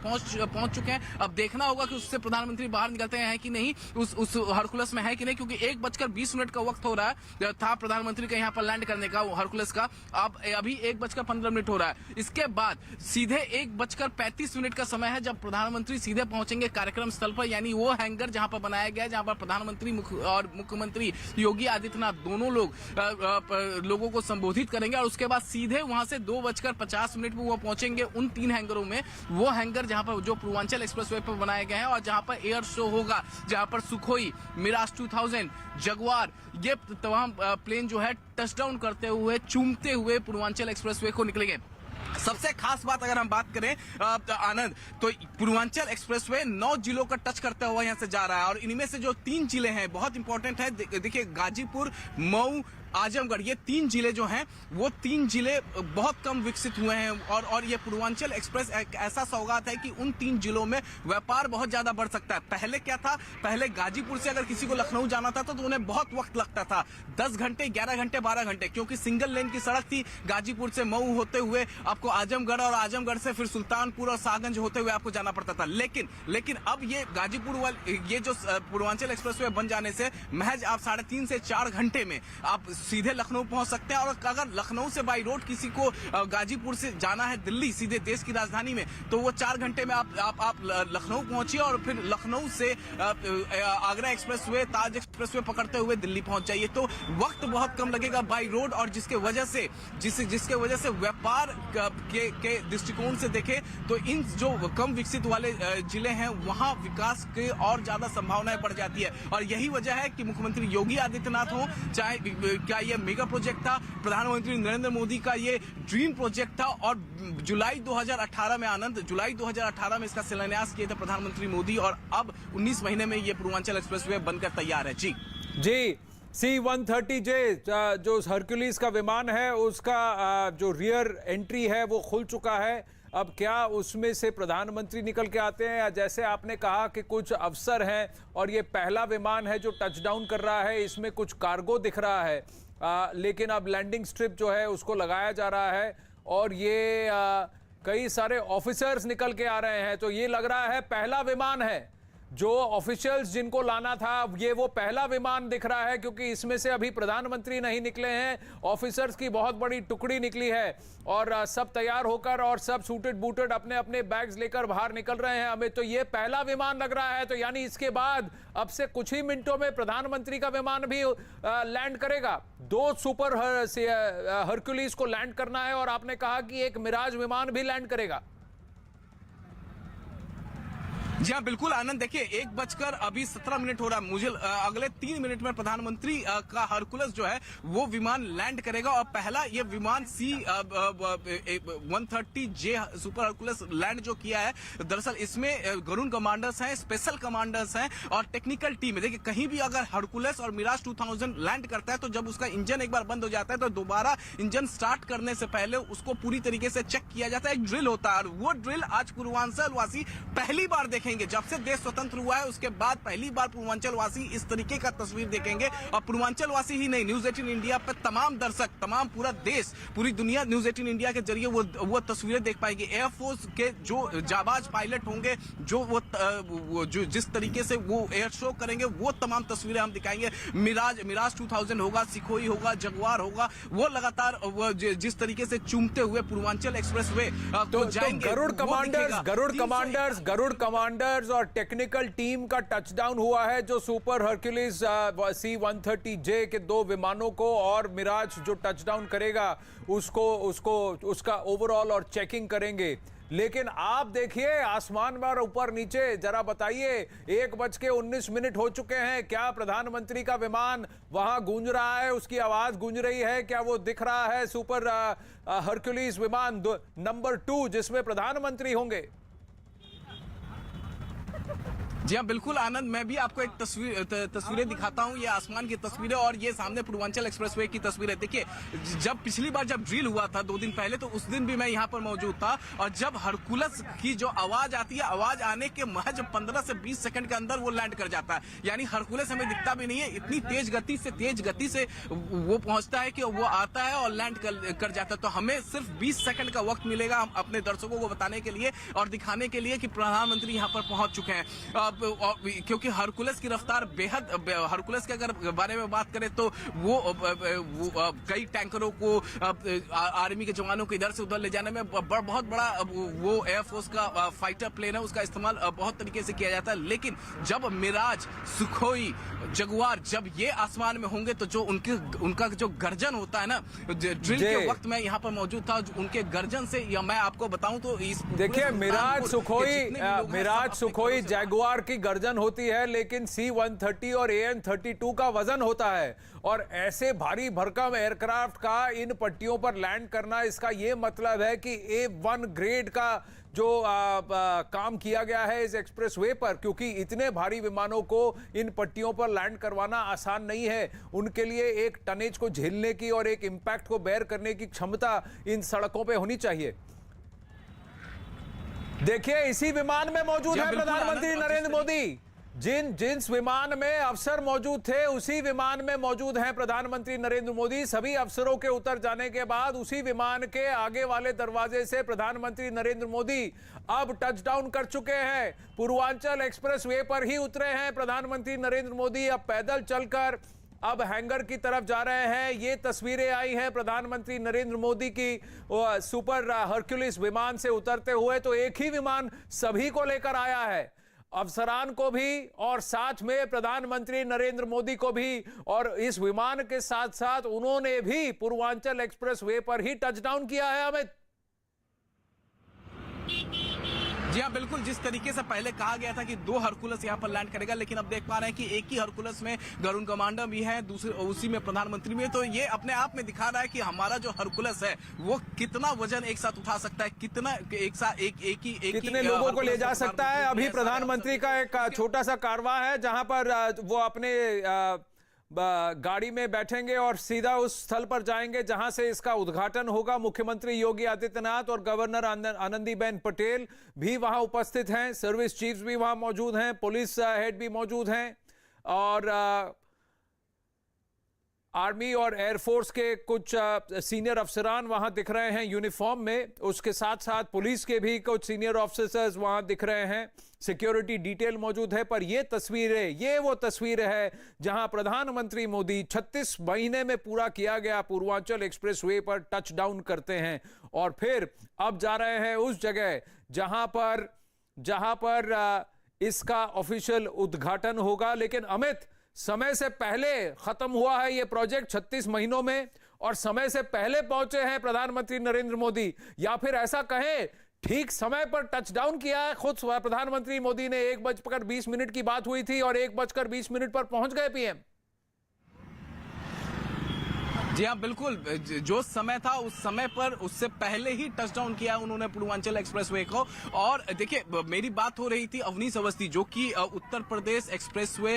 पहुंच चुके हैं। अब देखना होगा कि उससे प्रधानमंत्री बाहर निकलते हैं कि नहीं, उस हरकुलस में है कि नहीं, क्योंकि 1:20 का वक्त हो रहा है था प्रधानमंत्री का यहां पर लैंड करने का हरकुलस का। अब अभी 1:15 हो रहा है। इसके बाद सीधे 1:35 का समय है जब प्रधानमंत्री सीधे पहुंचेंगे कार्यक्रम स्थल पर, यानी वो हैंगर जहां पर बनाया गया है जहां पर प्रधानमंत्री और मुख्यमंत्री योगी आदित्यनाथ दोनों लोगों को संबोधित करेंगे। और उसके बाद सीधे वहां से 2:50 पर वो पहुंचेंगे उन 3 हैंगरों में। वो हैंगर जहां पर जो पूर्वांचल एक्सप्रेसवे पर बनाए गए हैं और जहां पर एयर शो होगा, जहां पर सुखोई, मिराज 2000, जगुआर, ये तमाम प्लेन जो है टचडाउन करते हुए, चूमते हुए पूर्वांचल एक्सप्रेसवे को निकलेंगे। सबसे खास बात अगर हम बात करें आनंद, तो पूर्वांचल एक्सप्रेसवे 9 जिलों का टच करता हुआ यहां से जा रहा है। और इनमें से जो 3 जिले हैं बहुत इंपॉर्टेंट है। देखिए गाजीपुर, मऊ, आजमगढ़, ये 3 जिले जो हैं वो 3 जिले बहुत कम विकसित हुए हैं। और ये पूर्वांचल एक्सप्रेस एक ऐसा सौगात है कि उन 3 जिलों में व्यापार बहुत ज्यादा बढ़ सकता है। पहले क्या था, पहले गाजीपुर से अगर किसी को लखनऊ जाना था तो उन्हें बहुत वक्त लगता था, 10 घंटे, 11 घंटे, 12 घंटे, क्योंकि सिंगल लेन की सड़क थी। गाजीपुर से मऊ होते हुए आपको आजमगढ़ और आजमगढ़ से फिर सुल्तानपुर और सागंज होते हुए आपको जाना पड़ता था। लेकिन अब ये गाजीपुर ये जो पूर्वांचल एक्सप्रेसवे बन जाने से महज आप 3.5 से 4 घंटे में आप सीधे लखनऊ पहुंच सकते हैं। और अगर लखनऊ से बाई रोड किसी को गाजीपुर से जाना है दिल्ली सीधे देश की राजधानी में, तो वो 4 घंटे में आप लखनऊ पहुंचिए और फिर लखनऊ से आगरा एक्सप्रेसवे, ताज एक्सप्रेसवे पकड़ते हुए दिल्ली पहुंच जाइए। तो वक्त बहुत कम लगेगा बाई रोड, और जिसके वजह से व्यापार के दृष्टिकोण से देखें तो इन जो कम विकसित वाले जिले हैं वहां विकास की और ज्यादा संभावनाएं बढ़ जाती है। और यही वजह है कि मुख्यमंत्री योगी आदित्यनाथ हो, चाहे क्या ये मेगा प्रोजेक्ट था, प्रधानमंत्री नरेंद्र मोदी का ये ड्रीम प्रोजेक्ट था, और जुलाई 2018 में इसका शिलान्यास किए थे प्रधानमंत्री मोदी, और अब 19 महीने में ये पूर्वांचल एक्सप्रेसवे बनकर तैयार है। जी C-130J जो हरक्यूलिस का विमान है उसका जो रियर एंट्री है वो खुल चुका है। अब क्या उसमें से प्रधानमंत्री निकल के आते हैं, या जैसे आपने कहा कि कुछ अफसर हैं और ये पहला विमान है जो टच डाउन कर रहा है, इसमें कुछ कार्गो दिख रहा है, लेकिन अब लैंडिंग स्ट्रिप जो है उसको लगाया जा रहा है और ये कई सारे ऑफिसर्स निकल के आ रहे हैं। तो ये लग रहा है पहला विमान है जो ऑफिशियल्स जिनको लाना था, ये वो पहला विमान दिख रहा है, क्योंकि इसमें से अभी प्रधानमंत्री नहीं निकले हैं, ऑफिसर्स की बहुत बड़ी टुकड़ी निकली है और सब तैयार होकर और सब सूटेड बूटेड अपने अपने बैग्स लेकर बाहर निकल रहे हैं। हमें तो ये पहला विमान लग रहा है। तो यानी इसके बाद अब से कुछ ही मिनटों में प्रधानमंत्री का विमान भी लैंड करेगा। 2 सुपर हरक्यूलिस को लैंड करना है और आपने कहा कि एक मिराज विमान भी लैंड करेगा। जी हाँ, बिल्कुल आनंद। देखिए 1:17 हो रहा है। मुझे अगले 3 मिनट में प्रधानमंत्री का हरकुलस जो है वो विमान लैंड करेगा, और पहला ये विमान C-130J सुपर हरकुलस लैंड जो किया है, दरअसल इसमें गरुण कमांडर्स हैं, स्पेशल कमांडर्स हैं और टेक्निकल टीम है। देखिए कहीं भी अगर हरकुलस और मिराज 2000 लैंड करता है तो जब उसका इंजन एक बार बंद हो जाता है तो दोबारा इंजन स्टार्ट करने से पहले उसको पूरी तरीके से चेक किया जाता है, एक ड्रिल होता है। और वो ड्रिल आज पूर्वांचल वासी पहली बार देखेंगे। जब से देश स्वतंत्र हुआ है उसके बाद पहली बार पूर्वांचल वासी इस तरीके का तस्वीर देखेंगे। और पूर्वांचल वासी ही नहीं, न्यूज 18 इंडिया पर तमाम दर्शक, तमाम पूरा देश, पूरी दुनिया न्यूज 18 इंडिया के जरिए वो तस्वीरें देख पाएंगे। एयरफोर्स के जो जाबाज पायलट होंगे, जो जिस तरीके से वो एयर शो करेंगे, वो तमाम तस्वीरें हम दिखाएंगे। मिराज 2000 होगा, सिखोई होगा, जगुआर होगा, वो लगातार जिस तरीके से चूमते हुए पूर्वांचल एक्सप्रेसवे तो जाएंगे। गरुड़ कमांडर्स और टेक्निकल टीम का टचडाउन हुआ है, जो सुपर हरक्यूलिस C-130J के 2 विमानों को और मिराज जो टचडाउन करेगा उसका ओवरऑल और चेकिंग करेंगे। लेकिन आप देखिए आसमान में ऊपर नीचे, जरा बताइए 1:19 हो चुके हैं। क्या प्रधानमंत्री का विमान वहां गूंज रहा है, उसकी आवाज गूंज रही है? क्या वो दिख रहा है सुपर हरक्यूलिस विमान नंबर 2 जिसमें प्रधानमंत्री होंगे? जी हाँ, बिल्कुल आनंद। मैं भी आपको एक तस्वीरें दिखाता हूँ। ये आसमान की तस्वीरें और ये सामने पूर्वांचल एक्सप्रेसवे की तस्वीरें। देखिए जब पिछली बार जब ड्रिल हुआ था 2 दिन पहले, तो उस दिन भी मैं यहाँ पर मौजूद था, और जब हरकुलस की जो आवाज आती है, आवाज आने के महज 15 से 20 सेकंड के अंदर वो लैंड कर जाता है। यानी हरकुलस हमें दिखता भी नहीं है, इतनी तेज गति से वो पहुंचता है कि वो आता है और लैंड कर जाता है। तो हमें सिर्फ 20 सेकंड का वक्त मिलेगा हम अपने दर्शकों को बताने के लिए और दिखाने के लिए कि प्रधानमंत्री यहाँ पर पहुंच चुके हैं। क्योंकि हरकुलस की रफ्तार बेहद, हरकुलस के अगर बारे में बात करें तो वो कई टैंकरों को आर्मी के जवानों को इधर से उधर ले जाने में बहुत बड़ा वो एयरफोर्स का फाइटर प्लेन है, उसका इस्तेमाल बहुत तरीके से किया जाता है। लेकिन जब मिराज, सुखोई, जगुआर जब ये आसमान में होंगे तो जो उनका जो गर्जन होता है ना, ड्रिल के वक्त मैं यहाँ पर मौजूद था, उनके गर्जन से या मैं आपको बताऊं तो देखिए मिराज, सुखोई, जगुआर की गर्जन होती है, लेकिन C-130 और AN-32 का वजन होता है। और ऐसे भारी भरकम एयरक्राफ्ट का इन पट्टियों पर लैंड करना, इसका यह मतलब है कि A1 ग्रेड का जो काम किया गया है इस एक्सप्रेसवे पर, क्योंकि इतने भारी विमानों को इन पट्टियों पर लैंड करवाना आसान नहीं है। उनके लिए एक टनेज को झेलने की और एक इंपैक्ट को बेयर करने की क्षमता इन सड़कों पे होनी चाहिए। देखिए इसी विमान में मौजूद है प्रधानमंत्री नरेंद्र मोदी। जिस विमान में अफसर मौजूद थे उसी विमान में मौजूद हैं प्रधानमंत्री नरेंद्र मोदी। सभी अफसरों के उतर जाने के बाद उसी विमान के आगे वाले दरवाजे से प्रधानमंत्री नरेंद्र मोदी अब टच डाउन कर चुके हैं। पूर्वांचल एक्सप्रेस वे पर ही उतरे हैं प्रधानमंत्री नरेंद्र मोदी। अब पैदल चलकर अब हैंगर की तरफ जा रहे हैं। ये तस्वीरें आई हैं प्रधानमंत्री नरेंद्र मोदी की सुपर हरक्यूलिस विमान से उतरते हुए। तो एक ही विमान सभी को लेकर आया है, अफसरान को भी और साथ में प्रधानमंत्री नरेंद्र मोदी को भी। और इस विमान के साथ साथ उन्होंने भी पूर्वांचल एक्सप्रेस वे पर ही टच डाउन किया है। अमित जी हाँ, बिल्कुल। जिस तरीके से पहले कहा गया था कि 2 हरकुलस यहाँ पर लैंड करेगा, लेकिन अब देख पा रहे हैं कि एक ही हरकुलस में गरुण कमांडर भी है, दूसरे उसी में प्रधानमंत्री भी है। तो ये अपने आप में दिखा रहा है कि हमारा जो हरकुलस है वो कितना वजन एक साथ उठा सकता है, कितना एक साथ कितने लोगों को ले जा सकता है। अभी प्रधानमंत्री का एक छोटा सा कारवां है जहां पर वो अपने गाड़ी में बैठेंगे और सीधा उस स्थल पर जाएंगे जहां से इसका उद्घाटन होगा। मुख्यमंत्री योगी आदित्यनाथ और गवर्नर आनंदीबेन पटेल भी वहां उपस्थित हैं, सर्विस चीफ्स भी वहां मौजूद हैं, पुलिस हेड भी मौजूद हैं और आर्मी और एयरफोर्स के कुछ सीनियर अफसरान वहां दिख रहे हैं यूनिफॉर्म में। उसके साथ साथ पुलिस के भी कुछ सीनियर ऑफिसर्स वहां दिख रहे हैं, सिक्योरिटी डिटेल मौजूद है। पर ये तस्वीरें, ये वो तस्वीर है जहां प्रधानमंत्री मोदी 36 महीने में पूरा किया गया पूर्वांचल एक्सप्रेस वे पर टच डाउन करते हैं और फिर अब जा रहे हैं उस जगह जहां पर इसका ऑफिशियल उद्घाटन होगा। लेकिन अमित, समय से पहले खत्म हुआ है ये प्रोजेक्ट 36 महीनों में और समय से पहले पहुंचे हैं प्रधानमंत्री नरेंद्र मोदी, या फिर ऐसा कहें ठीक समय पर टच डाउन किया है। खुद प्रधानमंत्री मोदी ने 1:20 की बात हुई थी और 1:20 पर पहुंच गए पीएम। जी हाँ, बिल्कुल। जो समय था उस समय पर उससे पहले ही टच डाउन किया उन्होंने पूर्वांचल एक्सप्रेसवे को। और देखिए, मेरी बात हो रही थी अवनीश अवस्थी, जो कि Uttar Pradesh expressway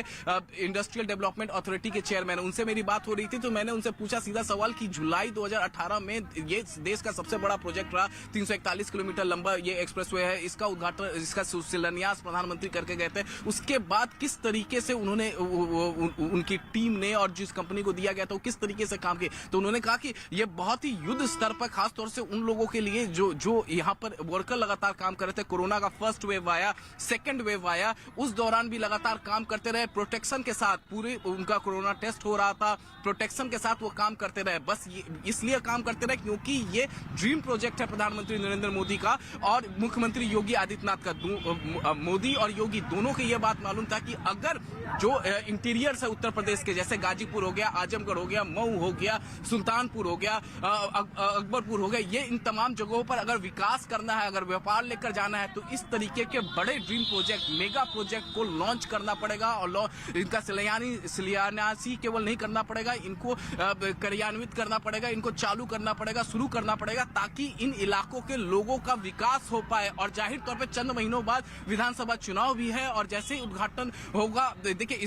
industrial development authority के चेयरमैन, उनसे मेरी बात हो रही थी। तो मैंने उनसे पूछा सीधा सवाल कि जुलाई 2018 में ये देश का सबसे बड़ा प्रोजेक्ट रहा, 341 किलोमीटर लंबा ये एक्सप्रेसवे है, इसका उद्घाटन, इसका शिलान्यास प्रधानमंत्री करके गए थे। उसके बाद किस तरीके से उन्होंने उनकी टीम ने और जिस कंपनी को दिया गया था वो किस तरीके से काम किया, तो उन्होंने कहा कि ये बहुत ही युद्ध स्तर पर, खासतौर से उन लोगों के लिए जो यहाँ पर वर्कर लगातार काम कर रहे थे। कोरोना का फर्स्ट वेव आया, सेकंड वेव आया, उस दौरान भी लगातार काम करते रहे, प्रोटेक्शन के साथ। पूरे उनका कोरोना टेस्ट हो रहा था, प्रोटेक्शन के साथ वो काम करते रहे। बस इसलिए काम करते रहे क्योंकि ये ड्रीम प्रोजेक्ट है प्रधानमंत्री नरेंद्र मोदी का और मुख्यमंत्री योगी आदित्यनाथ का। मोदी और योगी दोनों को यह बात मालूम था कि अगर जो इंटीरियर है उत्तर प्रदेश के, जैसे गाजीपुर हो गया, आजमगढ़ हो गया, मऊ हो गया, सुल्तानपुर हो गया, अकबरपुर हो गया, ये इन तमाम जगहों पर अगर विकास करना है, अगर व्यापार लेकर जाना है, तो इस तरीके के बड़े ड्रीम प्रोजेक्ट, मेगा प्रोजेक्ट को लॉन्च करना पड़ेगा। और इनका शिलान्यास ही केवल नहीं करना पड़ेगा, इनको कार्यान्वित करना पड़ेगा, इनको चालू करना पड़ेगा, शुरू करना पड़ेगा, ताकि इन इलाकों के लोगों का विकास हो पाए। और जाहिर तौर पर चंद महीनों बाद विधानसभा चुनाव भी है और जैसे ही उद्घाटन होगा, देखिए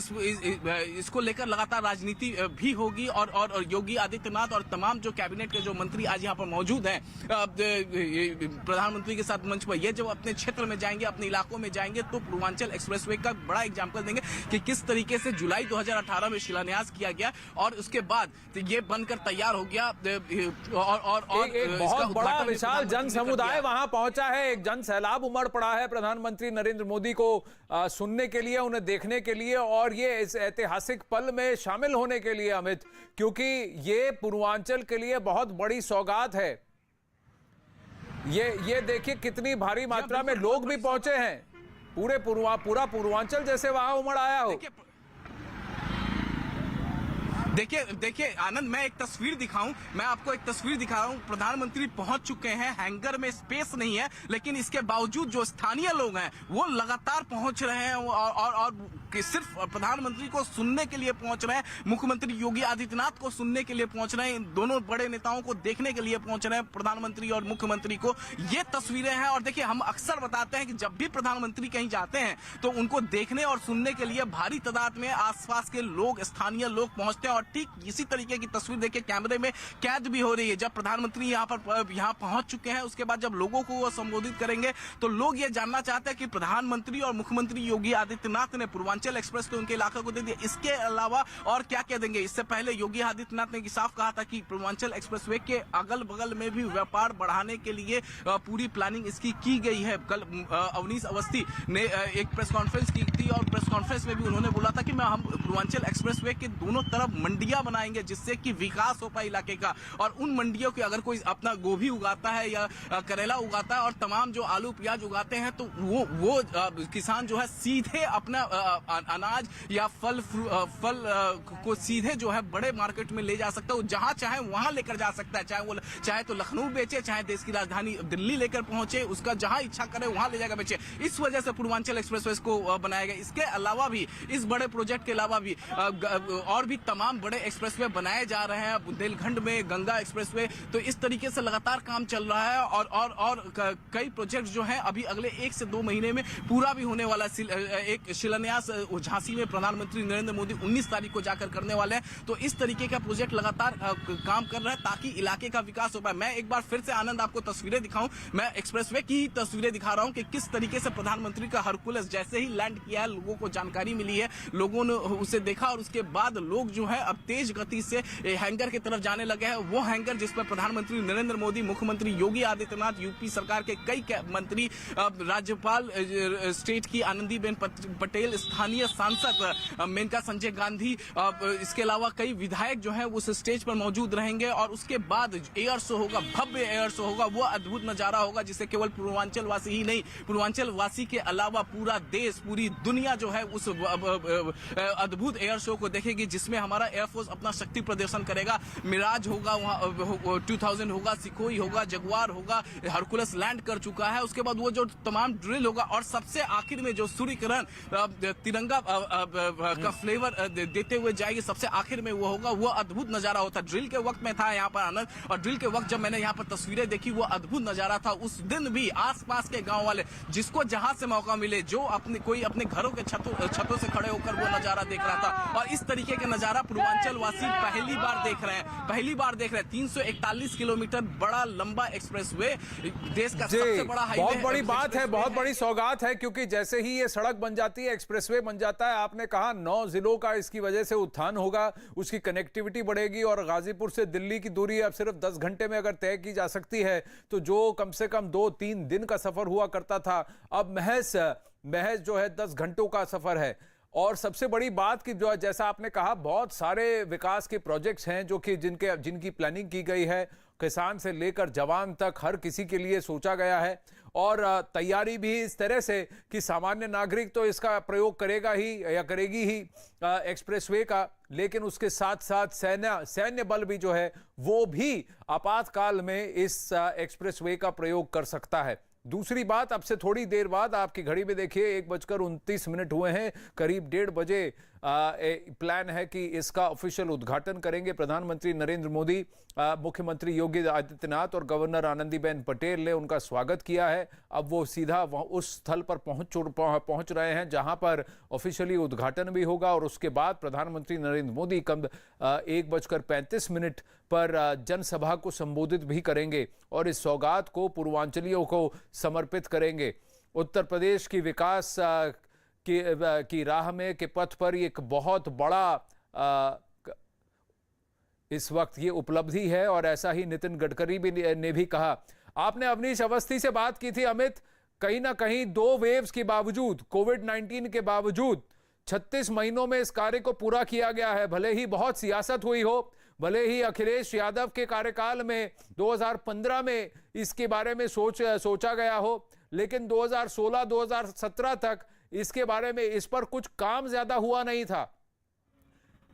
इसको लेकर लगातार राजनीति भी होगी और योगी आदित्यनाथ और तमाम जो कैबिनेट के जो मंत्री आज यहाँ पर मौजूद हैं प्रधानमंत्री के साथ मंच पर, ये जब अपने क्षेत्र में जाएंगे, अपने इलाकों में जाएंगे, तो पूर्वांचल एक्सप्रेसवे का बड़ा एग्जांपल देंगे कि किस तरीके से जुलाई 2018 में शिलान्यास किया गया और उसके बाद ये बनकर तैयार हो गया। और एक बहुत बड़ा विशाल जन समुदाय वहां पहुंचा है, एक जन सैलाब उमड़ पड़ा है प्रधानमंत्री नरेंद्र मोदी को सुनने के लिए, उन्हें देखने के लिए और ये इस ऐतिहासिक पल में शामिल होने के लिए अमित, क्योंकि ये पूर्वांचल के लिए बहुत बड़ी सौगात है। ये देखिए कितनी भारी मात्रा में लोग भी पहुंचे हैं, पूरा पूर्वांचल जैसे वहां उमड़ आया हो। देखिए आनंद, मैं आपको एक तस्वीर दिखा रहा हूं। प्रधानमंत्री पहुंच चुके हैं, हैंगर में स्पेस नहीं है, लेकिन इसके बावजूद जो स्थानीय लोग हैं वो लगातार पहुंच रहे हैं और कि सिर्फ प्रधानमंत्री को सुनने के लिए पहुंच रहे हैं, मुख्यमंत्री योगी आदित्यनाथ को सुनने के लिए पहुंच रहे हैं, इन दोनों बड़े नेताओं को देखने के लिए पहुंच रहे हैं, प्रधानमंत्री और मुख्यमंत्री को। ये तस्वीरें हैं और देखिए, हम अक्सर बताते हैं कि जब भी प्रधानमंत्री कहीं जाते हैं तो उनको देखने और सुनने के लिए भारी तादाद में आसपास के लोग, स्थानीय लोग पहुंचते हैं और ठीक इसी तरीके की तस्वीर देखिए कैमरे में कैद भी हो रही है। जब प्रधानमंत्री यहाँ पहुंच चुके हैं, उसके बाद जब लोगों को वो संबोधित करेंगे तो लोग ये जानना चाहते हैं कि प्रधानमंत्री और मुख्यमंत्री योगी आदित्यनाथ ने पूर्वांचल एक्सप्रेस तो उनके इलाके को दे दिया, इसके अलावा और क्या कह देंगे। इससे पहले योगी आदित्यनाथ ने साफ कहा था कि पूर्वांचल एक्सप्रेसवे के अगल बगल में भी व्यापार बढ़ाने के लिए पूरी प्लानिंग इसकी की गई है। कल अवनीश अवस्थी ने एक प्रेस कॉन्फ्रेंस की थी और प्रेस कॉन्फ्रेंस में भी उन्होंने बोला था कि हम पूर्वांचल एक्सप्रेसवे के दोनों तरफ मंडियां बनाएंगे जिससे कि विकास हो पाए इलाके का। और उन मंडियों के अगर कोई अपना गोभी उगाता है या करेला उगाता है और तमाम जो आलू प्याज उगाते हैं तो वो किसान जो है सीधे अपना अनाज या फल को सीधे जो है बड़े मार्केट में ले जा सकता है, जहां चाहे वहां लेकर जा सकता है। चाहे तो लखनऊ बेचे, चाहे देश की राजधानी दिल्ली लेकर पहुंचे, उसका जहां इच्छा करे वहां ले जाकर बेचे। इस वजह से पूर्वांचल एक्सप्रेसवे को बनाया गया। इसके अलावा भी, इस बड़े प्रोजेक्ट के अलावा भी और भी तमाम बड़े एक्सप्रेसवे बनाए जा रहे हैं। बुंदेलखंड में गंगा एक्सप्रेसवे, तो इस तरीके से लगातार काम चल रहा है और कई प्रोजेक्ट जो हैं अभी अगले 1 से 2 महीने में पूरा भी होने वाला। एक शिलान्यास झांसी में प्रधानमंत्री नरेंद्र मोदी 19 तारीख को जाकर करने वाले हैं। तो इस तरीके का प्रोजेक्ट लगातार काम कर रहा है ताकि इलाके का विकास हो पाए। मैं एक बार फिर से आनंद आपको तस्वीरें दिखाऊं, मैं एक्सप्रेसवे की ही तस्वीरें दिखा रहा हूं कि किस तरीके से प्रधानमंत्री का हरकुलस जैसे ही लैंड किया है, लोगों को जानकारी मिली है, लोगों ने उसे देखा और उसके बाद लोग जो है अब तेज गति से हैंगर की तरफ जाने लगे हैं। वो हैंगर जिस पर प्रधानमंत्री नरेंद्र मोदी, मुख्यमंत्री योगी आदित्यनाथ, यूपी सरकार के कई मंत्री, राज्यपाल स्टेट की आनंदीबेन पटेल, स्थानीय सांसद मेनका संजय गांधी, इसके अलावा कई विधायक जो हैं उस स्टेज पर मौजूद रहेंगे और उसके बाद एयर शो होगा, भव्य एयर शो होगा। वो अद्भुत नजारा होगा जिसे केवल पूर्वांचल वासी ही नहीं, पूर्वांचल वासी के अलावा पूरा देश, पूरी दुनिया जो है उस अद्भुत एयर शो को देखेगी जिसमें हमारा एयरफोर्स अपना शक्ति प्रदर्शन करेगा। मिराज होगा, वहाँ 2000 होगा, सिकोई होगा, जगुआर होगा, हरकुलस लैंड कर चुका है। उसके बाद वो जो तमाम ड्रिल होगा और सबसे आखिर में जो सूर्य किरण तिरंगा का फ्लेवर देते हुए जाएगी, सबसे आखिर में वो होगा। वो अद्भुत नजारा होता है। ड्रिल के वक्त में था यहाँ पर आनंद, और ड्रिल के वक्त जब मैंने यहाँ पर तस्वीरें देखी वो अद्भुत नजारा था। उस दिन भी आसपास के गांव वाले, जिसको जहां से मौका मिले, जो कोई अपने घरों के छतों से खड़े होकर वो नजारा देख रहा था। और इस तरीके का नजारा पूर्वांचल वासी पहली बार देख रहे हैं। 341 किलोमीटर बड़ा लंबा एक्सप्रेसवे, देश का सबसे बड़ा हाईवे। बहुत बड़ी बात है, बहुत बड़ी सौगात है, क्योंकि जैसे ही ये सड़क बन जाती है, एक्सप्रेसवे बन जाता है, आपने कहा 9 जिलों का इसकी वजह से उत्थान होगा, उसकी कनेक्टिविटी बढ़ेगी और गाजीपुर से दिल्ली की दूरी अब सिर्फ 10 घंटे में अगर तय की जा सकती है तो जो कम से कम 2-3 दिन का सफर हुआ करता था, अब महज जो है 10 घंटों का सफर है। और सबसे बड़ी बात कि जो जैसा आपने कहा, बहुत सारे विकास के प्रोजेक्ट्स हैं जो कि जिनकी प्लानिंग की गई है, किसान से लेकर जवान तक हर किसी के लिए सोचा गया है। और तैयारी भी इस तरह से कि सामान्य नागरिक तो इसका प्रयोग करेगा ही या करेगी ही एक्सप्रेसवे का, लेकिन उसके साथ साथ सैन्य बल भी जो है वो भी आपातकाल में इस एक्सप्रेसवे का प्रयोग कर सकता है। दूसरी बात, अब से थोड़ी देर बाद आपकी घड़ी में देखिए 1:29 हुए हैं, करीब 1:30 बजे प्लान है कि इसका ऑफिशियल उद्घाटन करेंगे प्रधानमंत्री नरेंद्र मोदी। मुख्यमंत्री योगी आदित्यनाथ और गवर्नर आनंदीबेन पटेल ने उनका स्वागत किया है। अब वो सीधा उस स्थल पर पहुंच रहे हैं जहां पर ऑफिशियली उद्घाटन भी होगा और उसके बाद प्रधानमंत्री नरेंद्र मोदी 1:35 पर जनसभा को संबोधित भी करेंगे और इस सौगात को पूर्वांचलियों को समर्पित करेंगे। उत्तर प्रदेश की विकास की राह में के पथ पर एक बहुत बड़ा इस वक्त ये उपलब्धि है और ऐसा ही नितिन गडकरी ने भी कहा। आपने अवनीश अवस्थी से बात की थी अमित, कहीं ना कहीं 2 वेव्स के बावजूद, कोविड-19 के बावजूद 36 महीनों में इस कार्य को पूरा किया गया है। भले ही बहुत सियासत हुई हो, भले ही अखिलेश यादव के कार्यकाल में 2015 में इसके बारे में सोचा गया हो, लेकिन 2016-2017 तक इसके बारे में इस पर कुछ काम ज्यादा हुआ नहीं था।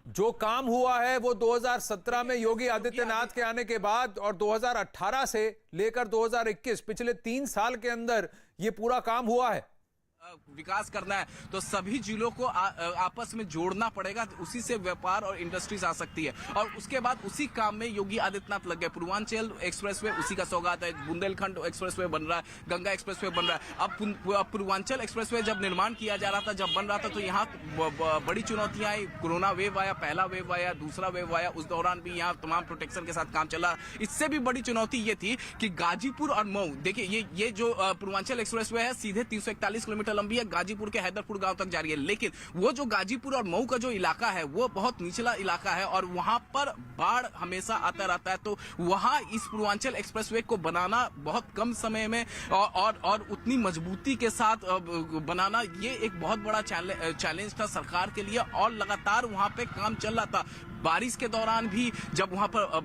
जो काम हुआ है वो 2017 में योगी आदित्यनाथ के आने के बाद और 2018 से लेकर 2021 पिछले 3 साल के अंदर ये पूरा काम हुआ है। विकास करना है तो सभी जिलों को आपस में जोड़ना पड़ेगा, उसी से व्यापार और इंडस्ट्रीज आ सकती है। और उसके बाद उसी काम में योगी आदित्यनाथ लग गए। पूर्वांचल एक्सप्रेसवे उसी का सौगात है, बुंदेलखंड एक्सप्रेसवे बन रहा है, गंगा एक्सप्रेसवे बन रहा है। अब पूर्वांचल एक्सप्रेसवे जब निर्माण किया जा रहा था, जब बन रहा था, तो यहाँ बड़ी चुनौतियां आई। कोरोना वेव आया, पहला वेव आया, दूसरा वेव आया, उस दौरान भी यहाँ तमाम प्रोटेक्शन के साथ काम चला। इससे भी बड़ी चुनौती ये थी कि गाजीपुर और मऊ, देखिए ये जो पूर्वांचल एक्सप्रेसवे है सीधे 341 किलोमीटर लंबी है, गाजीपुर के हैदरपुर गांव तक जा रही है। लेकिन वो जो गाजीपुर और मऊ का जो इलाका है वो बहुत निचला इलाका है और वहां पर बाढ़ हमेशा आता रहता है। तो वहां इस पूर्वांचल एक्सप्रेसवे को बनाना बहुत कम समय में और उतनी मजबूती के साथ बनाना, ये एक बहुत बड़ा चैलेंज था सरकार के लिए। और लगातार वहां पे काम चल रहा था। बारिश के दौरान भी जब वहां पर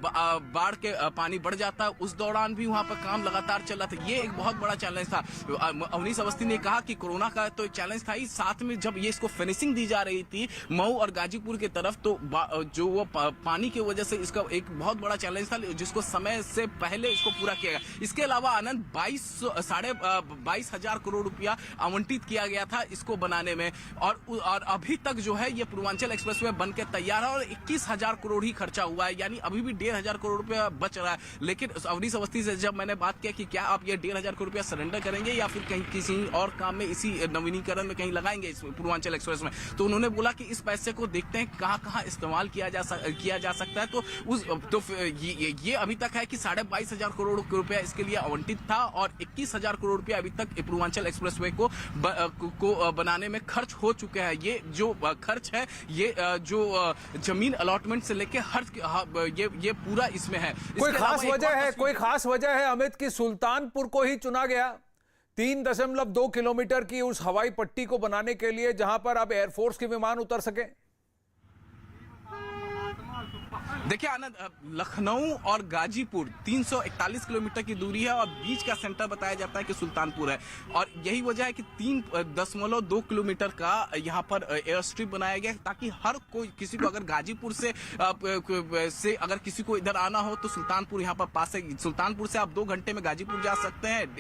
बाढ़ के पानी बढ़ जाता है, उस दौरान भी वहां पर काम लगातार चल रहा था। ये एक बहुत बड़ा चैलेंज था। अवनीश अवस्थी ने कहा कि कोरोना का तो चैलेंज था ही, साथ में जब ये इसको फिनिशिंग दी जा रही थी मऊ और गाजीपुर की तरफ, तो जो वो पानी की वजह से इसका एक बहुत बड़ा चैलेंज था, जिसको समय से पहले इसको पूरा किया गया। इसके अलावा आनंद 22,500 करोड़ रुपया आवंटित किया गया था इसको बनाने में, और अभी तक जो है ये पूर्वांचल एक्सप्रेसवे बन के तैयार है और 21,000 करोड़ ही खर्चा हुआ है, यानी अभी भी 1,500 करोड़ रुपया बच रहा है। लेकिन अवनीश अवस्थी से जब मैंने बात किया कि क्या आप ये 1,500 करोड़ रुपया सरेंडर करेंगे या फिर कहीं किसी और काम में, इसी नवीनीकरण में कहीं लगाएंगे इस पूर्वांचल एक्सप्रेस में, तो उन्होंने बोला कि इस पैसे को देखते हैं कहां इस्तेमाल किया जा सकता है। तो ये अभी तक है कि 22,500 करोड़ रुपया इसके लिए आवंटित था और 21,000 करोड़ रुपया अभी तक पूर्वांचल एक्सप्रेसवे को बनाने में खर्च हो चुके हैं। ये जो खर्च है, ये जो जमीन अलॉटमेंट से लेके हर ये पूरा इसमें है। कोई खास वजह है अमित की सुल्तानपुर को ही चुना गया 3.2 किलोमीटर की उस हवाई पट्टी को बनाने के लिए, जहां पर अब एयरफोर्स के विमान उतर सके? देखिए आनंद, लखनऊ और गाजीपुर 341 किलोमीटर की दूरी है और बीच का सेंटर बताया जाता है कि सुल्तानपुर है। और यही वजह है कि 3.2 किलोमीटर का यहाँ पर एयर स्ट्रिप बनाया गया, ताकि हर कोई, किसी को अगर गाजीपुर से अगर किसी को इधर आना हो तो सुल्तानपुर यहाँ पर पास है। सुल्तानपुर से आप 2 घंटे में गाजीपुर जा सकते हैं,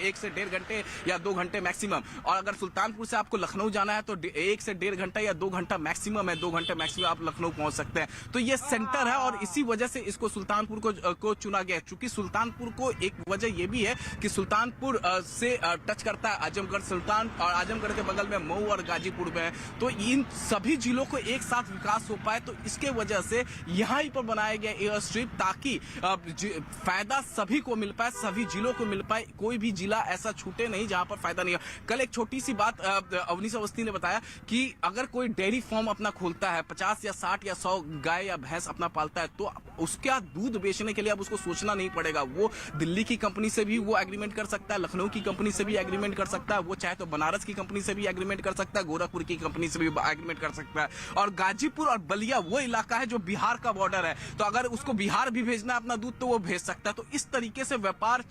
1 से 1.5 घंटे या 2 घंटे मैक्सिमम। और अगर सुल्तानपुर से आपको लखनऊ जाना है तो 1 से 1.5 घंटा या 2 घंटा मैक्सिमम है, 2 घंटे मैक्सिमम आप लखनऊ पहुंच सकते हैं। तो ये सेंटर है और इसी वजह से इसको सुल्तानपुर को चुना गया। चूंकि सुल्तानपुर को एक वजह यह भी है कि सुल्तानपुर से टच करता है आजमगढ़, सुल्तान और आजमगढ़ के बगल में मऊ और गाजीपुर में है, तो इन सभी जिलों को एक साथ विकास हो पाए। तो इसके वजह से यहाँ पर बनाया गया एयर स्ट्रिप, ताकि फायदा सभी को मिल पाए, सभी जिलों को मिल पाए, कोई भी जिला ऐसा छूटे नहीं जहां पर फायदा नहीं हो। कल एक छोटी सी बात अवनीश अवस्थी ने बताया कि अगर कोई डेयरी फार्म अपना खोलता है, 50 या 60 या 100 गाय या भैंस अपना पालता है, तो उसका दूध बेचने के लिए अब उसको सोचना नहीं पड़ेगा। वो दिल्ली की कंपनी से भी वो एग्रीमेंट कर सकता है, लखनऊ की कंपनी से भी एग्रीमेंट कर सकता है, वो चाहे तो बनारस की कंपनी से भी एग्रीमेंट कर सकता है, गोरखपुर की कंपनी से भी एग्रीमेंट कर सकता है। और गाजीपुर और बलिया वो इलाका है जो बिहार का बॉर्डर है, तो अगर उसको बिहार भी भेजना है अपना दूध तो वो भेज सकता है। तो इस तरीके से व्यापार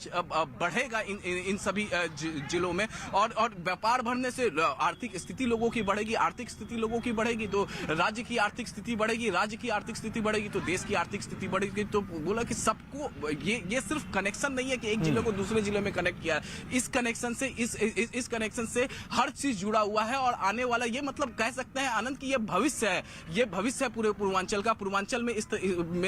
बढ़ेगा इन सभी जिलों में, और व्यापार बढ़ने से आर्थिक स्थिति लोगों की बढ़ेगी, आर्थिक स्थिति लोगों की बढ़ेगी तो राज्य की आर्थिक स्थिति बढ़ेगी, राज्य की आर्थिक स्थिति बढ़ेगी तो देश की आर्थिक स्थिति बढ़ेगी। तो बोला कि सबको ये सिर्फ कनेक्शन नहीं है कि एक जिले को दूसरे जिले में कनेक्ट किया है, इस कनेक्शन से इस कनेक्शन से हर चीज जुड़ा हुआ है। और आने वाला ये मतलब कह सकते हैं आनंद की ये भविष्य है, ये भविष्य है पूरे पूर्वांचल का। पूर्वांचल में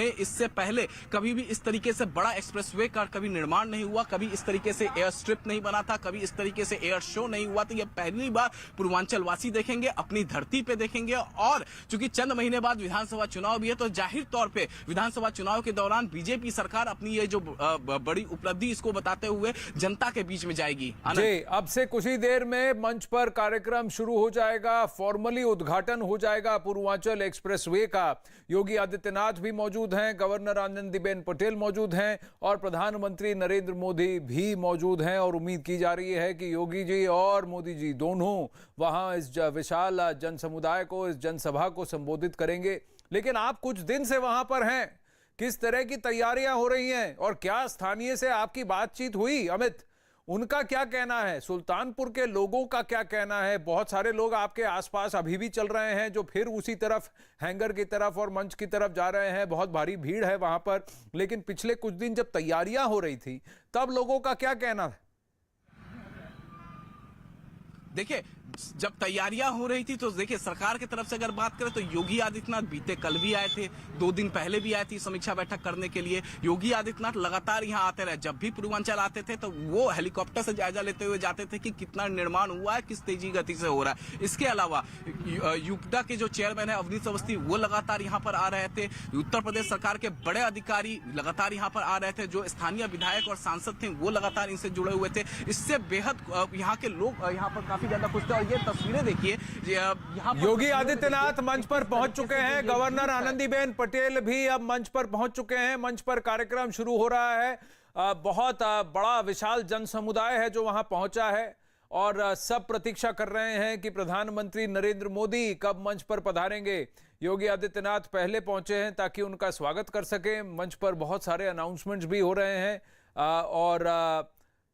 इससे पहले कभी भी इस तरीके से बड़ा एक्सप्रेसवे का कभी निर्माण नहीं हुआ, कभी इस तरीके से एयर स्ट्रिप नहीं बना था, कभी इस तरीके से एयर शो नहीं हुआ। तो ये पहली बार पूर्वांचल वासी देखेंगे, अपनी धरती पे देखेंगे। और चूंकि चंद महीने बाद विधानसभा चुनाव भी है, तो जाहिर तौर पे विधानसभा चुनाव के दौरान बीजेपी सरकार अपनी ये जो बड़ी उपलब्धि इसको बताते हुए जनता के बीच में जाएगी। जी, अब से कुछ ही देर में मंच पर कार्यक्रम शुरू हो जाएगा, फॉर्मली उद्घाटन हो जाएगा पूर्वांचल एक्सप्रेसवे का। योगी आदित्यनाथ भी मौजूद हैं, गवर्नर आनंदीबेन पटेल मौजूद हैं और प्रधानमंत्री नरेंद्र मोदी भी मौजूद हैं। और उम्मीद की जा रही है कि योगी जी और मोदी जी दोनों वहां इस विशाल जन समुदाय को, इस जनसभा को संबोधित करेंगे। लेकिन आप कुछ दिन से वहां पर हैं, किस तरह की तैयारियां हो रही हैं और क्या स्थानीय से आपकी बातचीत हुई? अमित, उनका क्या कहना है, सुल्तानपुर के लोगों का क्या कहना है? बहुत सारे लोग आपके आसपास अभी भी चल रहे हैं जो फिर उसी तरफ, हैंगर की तरफ और मंच की तरफ जा रहे हैं, बहुत भारी भीड़ है वहां पर। लेकिन पिछले कुछ दिन जब तैयारियां हो रही थी तब लोगों का क्या कहना है? देखिए, जब तैयारियां हो रही थी तो देखिए सरकार की तरफ से अगर बात करें तो योगी आदित्यनाथ बीते कल भी आए थे, 2 दिन पहले भी आए थे समीक्षा बैठक करने के लिए। योगी आदित्यनाथ लगातार यहां आते रहे, जब भी पूर्वांचल आते थे तो वो हेलीकॉप्टर से जायजा लेते हुए जाते थे कि कितना निर्माण हुआ है, किस तेजी गति से हो रहा है। इसके अलावा यूपडा के जो चेयरमैन है अवनीश अवस्थी, वो लगातार यहाँ पर आ रहे थे। उत्तर प्रदेश सरकार के बड़े अधिकारी लगातार यहाँ पर आ रहे थे, जो स्थानीय विधायक और सांसद थे वो लगातार इनसे जुड़े हुए थे। इससे बेहद यहाँ के लोग यहाँ पर काफी ज्यादा खुश थे। और ये तस्वीरें देखिए, यहाँ योगी आदित्यनाथ मंच पर पहुंच चुके हैं, गवर्नर आनंदीबेन पटेल भी अब मंच पर पहुंच चुके हैं। मंच पर कार्यक्रम शुरू हो रहा है। बहुत बड़ा विशाल जन समुदाय है जो वहां पहुंचा है और सब प्रतीक्षा कर रहे हैं कि प्रधानमंत्री नरेंद्र मोदी कब मंच पर पधारेंगे। योगी आदित्यनाथ पहले पहुंचे हैं ताकि उनका स्वागत कर सके। मंच पर बहुत सारे अनाउंसमेंट्स भी हो रहे हैं और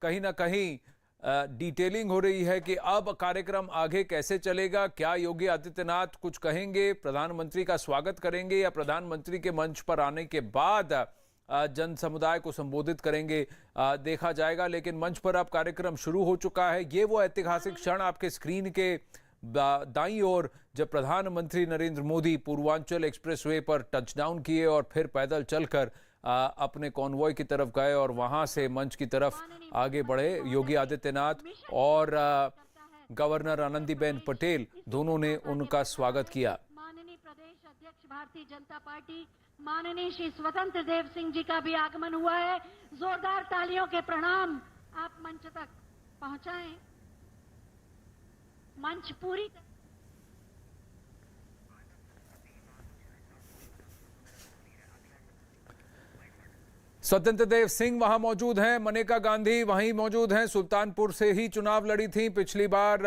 कहीं ना कहीं डिटेलिंग हो रही है कि अब कार्यक्रम आगे कैसे चलेगा। क्या योगी आदित्यनाथ कुछ कहेंगे, प्रधानमंत्री का स्वागत करेंगे या प्रधानमंत्री के मंच पर आने के बाद जन समुदाय को संबोधित करेंगे, देखा जाएगा। लेकिन मंच पर अब कार्यक्रम शुरू हो चुका है। ये वो ऐतिहासिक क्षण आपके स्क्रीन के दाईं ओर जब प्रधानमंत्री नरेंद्र मोदी पूर्वांचल एक्सप्रेसवे पर टचडाउन किए और फिर पैदल चलकर अपने कॉन्वॉय की तरफ गए और वहां से मंच की तरफ आगे बढ़े। योगी आदित्यनाथ और गवर्नर आनंदीबेन पटेल दोनों ने उनका स्वागत किया। माननीय प्रदेश अध्यक्ष भारतीय जनता पार्टी माननीय श्री स्वतंत्र देव सिंह जी का भी आगमन हुआ है। जोरदार तालियों के प्रणाम आप मंच तक पहुंचाएं। मंच पूरी स्वतंत्र देव सिंह वहां मौजूद हैं, मनेका गांधी वहीं मौजूद हैं। सुल्तानपुर से ही चुनाव लड़ी थी पिछली बार।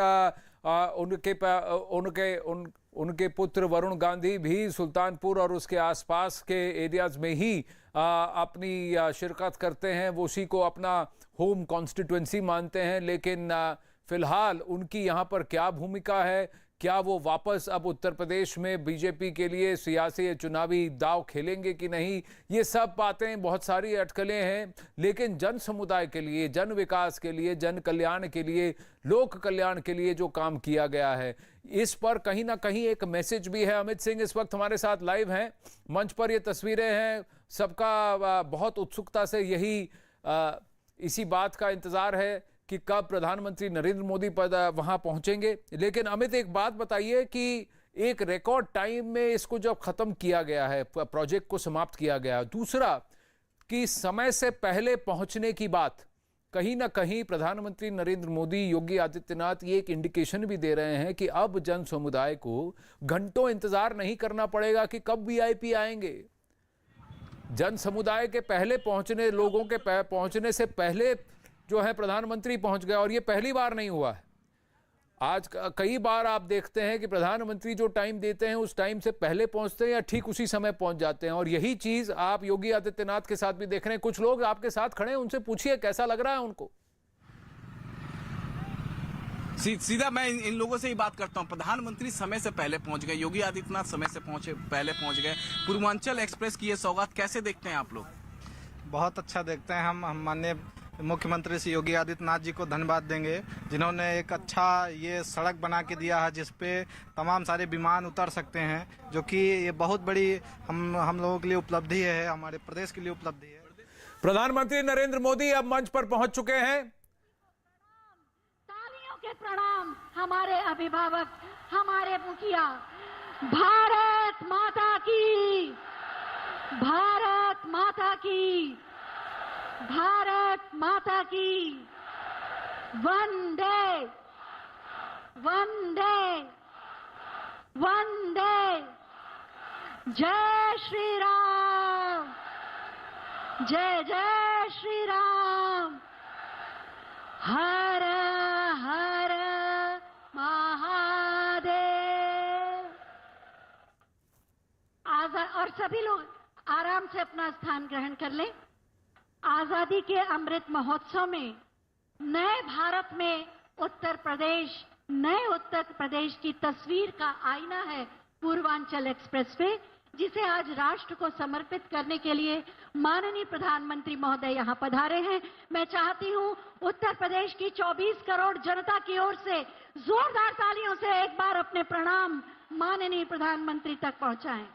उनके पुत्र वरुण गांधी भी सुल्तानपुर और उसके आसपास के एरियाज में ही अपनी शिरकत करते हैं। वो उसी को अपना होम कॉन्स्टिट्यूएंसी मानते हैं। लेकिन फिलहाल उनकी यहाँ पर क्या भूमिका है, क्या वो वापस अब उत्तर प्रदेश में बीजेपी के लिए सियासी चुनावी दाव खेलेंगे कि नहीं, ये सब बातें, बहुत सारी अटकलें हैं। लेकिन जन समुदाय के लिए, जन विकास के लिए, जन कल्याण के लिए, लोक कल्याण के लिए जो काम किया गया है, इस पर कहीं ना कहीं एक मैसेज भी है। अमित सिंह इस वक्त हमारे साथ लाइव हैं। मंच पर ये तस्वीरें हैं, सबका बहुत उत्सुकता से यही इसी बात का इंतजार है कि कब प्रधानमंत्री नरेंद्र मोदी वहां पहुंचेंगे। लेकिन अमित, एक बात बताइए कि एक रिकॉर्ड टाइम में इसको जब खत्म किया गया है, प्रोजेक्ट को समाप्त किया गया, दूसरा कि समय से पहले पहुंचने की बात, कहीं ना कहीं प्रधानमंत्री नरेंद्र मोदी, योगी आदित्यनाथ ये एक इंडिकेशन भी दे रहे हैं कि अब जन समुदाय को घंटों इंतजार नहीं करना पड़ेगा कि कब वीआईपी आएंगे। जन समुदाय के पहले पहुंचने, लोगों के पहुंचने से पहले जो है प्रधानमंत्री पहुंच गया। और ये पहली बार नहीं हुआ है। आज कई बार आप देखते हैं कि प्रधानमंत्री जो टाइम देते हैं उस टाइम से पहले पहुंचते हैं या ठीक उसी समय पहुंच जाते हैं। और यही चीज आप योगी आदित्यनाथ के साथ भी देख रहे हैं। कुछ लोग आपके साथ खड़े हैं, उनसे पूछिए कैसा लग रहा है उनको। सीधा मैं इन लोगों से ही बात करता हूं। प्रधानमंत्री समय से पहले पहुंच गए, योगी आदित्यनाथ समय से पहले पहुंच गए। पूर्वांचल एक्सप्रेस की ये सौगात कैसे देखते हैं आप लोग? बहुत अच्छा देखते हैं। हम माननीय मुख्यमंत्री श्री योगी आदित्यनाथ जी को धन्यवाद देंगे, जिन्होंने एक अच्छा ये सड़क बना के दिया है जिसपे तमाम सारे विमान उतर सकते हैं, जो कि ये बहुत बड़ी हम लोगों के लिए उपलब्धि है, हमारे प्रदेश के लिए उपलब्धि है। प्रधानमंत्री नरेंद्र मोदी अब मंच पर पहुंच चुके हैं। तालियों के प्रणाम हमारे अभिभावक, हमारे मुखिया। भारत माता की, भारत माता की, भारत माता की। वंदे वंदे वंदे। जय श्री राम, जय जय श्री राम। हर हर महादेव। और सभी लोग आराम से अपना स्थान ग्रहण कर लें। आजादी के अमृत महोत्सव में नए भारत में उत्तर प्रदेश, नए उत्तर प्रदेश की तस्वीर का आईना है पूर्वांचल एक्सप्रेसवे। जिसे आज राष्ट्र को समर्पित करने के लिए माननीय प्रधानमंत्री महोदय यहाँ पधारे हैं। मैं चाहती हूँ उत्तर प्रदेश की 24 करोड़ जनता की ओर से जोरदार तालियों से एक बार अपने प्रणाम माननीय प्रधानमंत्री तक पहुंचाएं।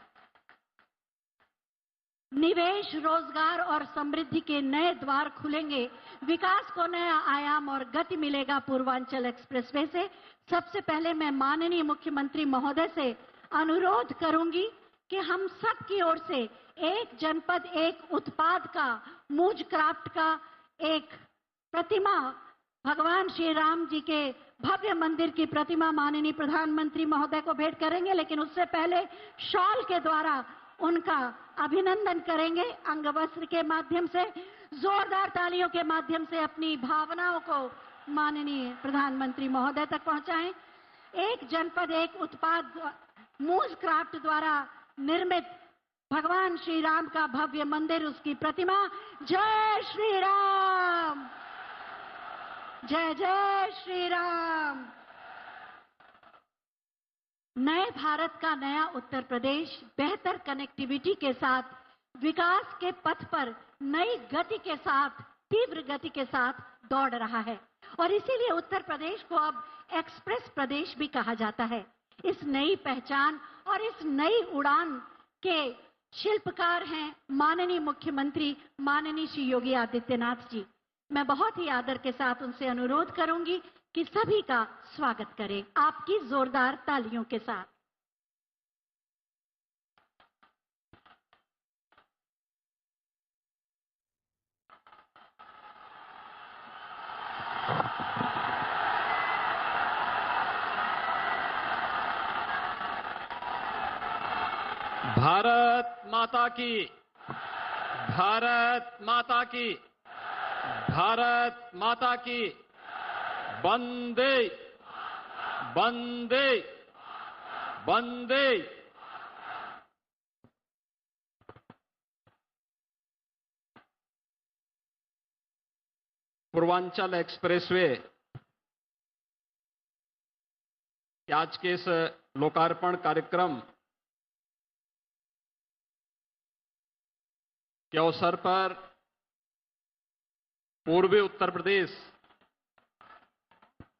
निवेश, रोजगार और समृद्धि के नए द्वार खुलेंगे, विकास को नया आयाम और गति मिलेगा पूर्वांचल एक्सप्रेसवे से। सबसे पहले मैं माननीय मुख्यमंत्री महोदय से अनुरोध करूंगी कि हम सब की ओर से एक जनपद एक उत्पाद का, मूज क्राफ्ट का एक प्रतिमा, भगवान श्री राम जी के भव्य मंदिर की प्रतिमा माननीय प्रधानमंत्री महोदय को भेंट करेंगे, लेकिन उससे पहले शॉल के द्वारा उनका अभिनंदन करेंगे। अंगवस्त्र के माध्यम से, जोरदार तालियों के माध्यम से अपनी भावनाओं को माननीय प्रधानमंत्री महोदय तक पहुंचाएं। एक जनपद एक उत्पाद मूज क्राफ्ट द्वारा निर्मित भगवान श्री राम का भव्य मंदिर, उसकी प्रतिमा। जय श्री राम, जय जय श्री राम। नए भारत का नया उत्तर प्रदेश बेहतर कनेक्टिविटी के साथ, विकास के पथ पर नई गति के साथ, तीव्र गति के साथ दौड़ रहा है और इसीलिए उत्तर प्रदेश को अब एक्सप्रेस प्रदेश भी कहा जाता है। इस नई पहचान और इस नई उड़ान के शिल्पकार हैं माननीय मुख्यमंत्री माननीय श्री योगी आदित्यनाथ जी। मैं बहुत ही आदर के साथ उनसे अनुरोध करूंगी कि सभी का स्वागत करें आपकी जोरदार तालियों के साथ। भारत माता की, भारत माता की, भारत माता की। वंदे वंदे वंदे। पूर्वांचल एक्सप्रेसवे के आज के इस लोकार्पण कार्यक्रम के अवसर पर पूर्वी उत्तर प्रदेश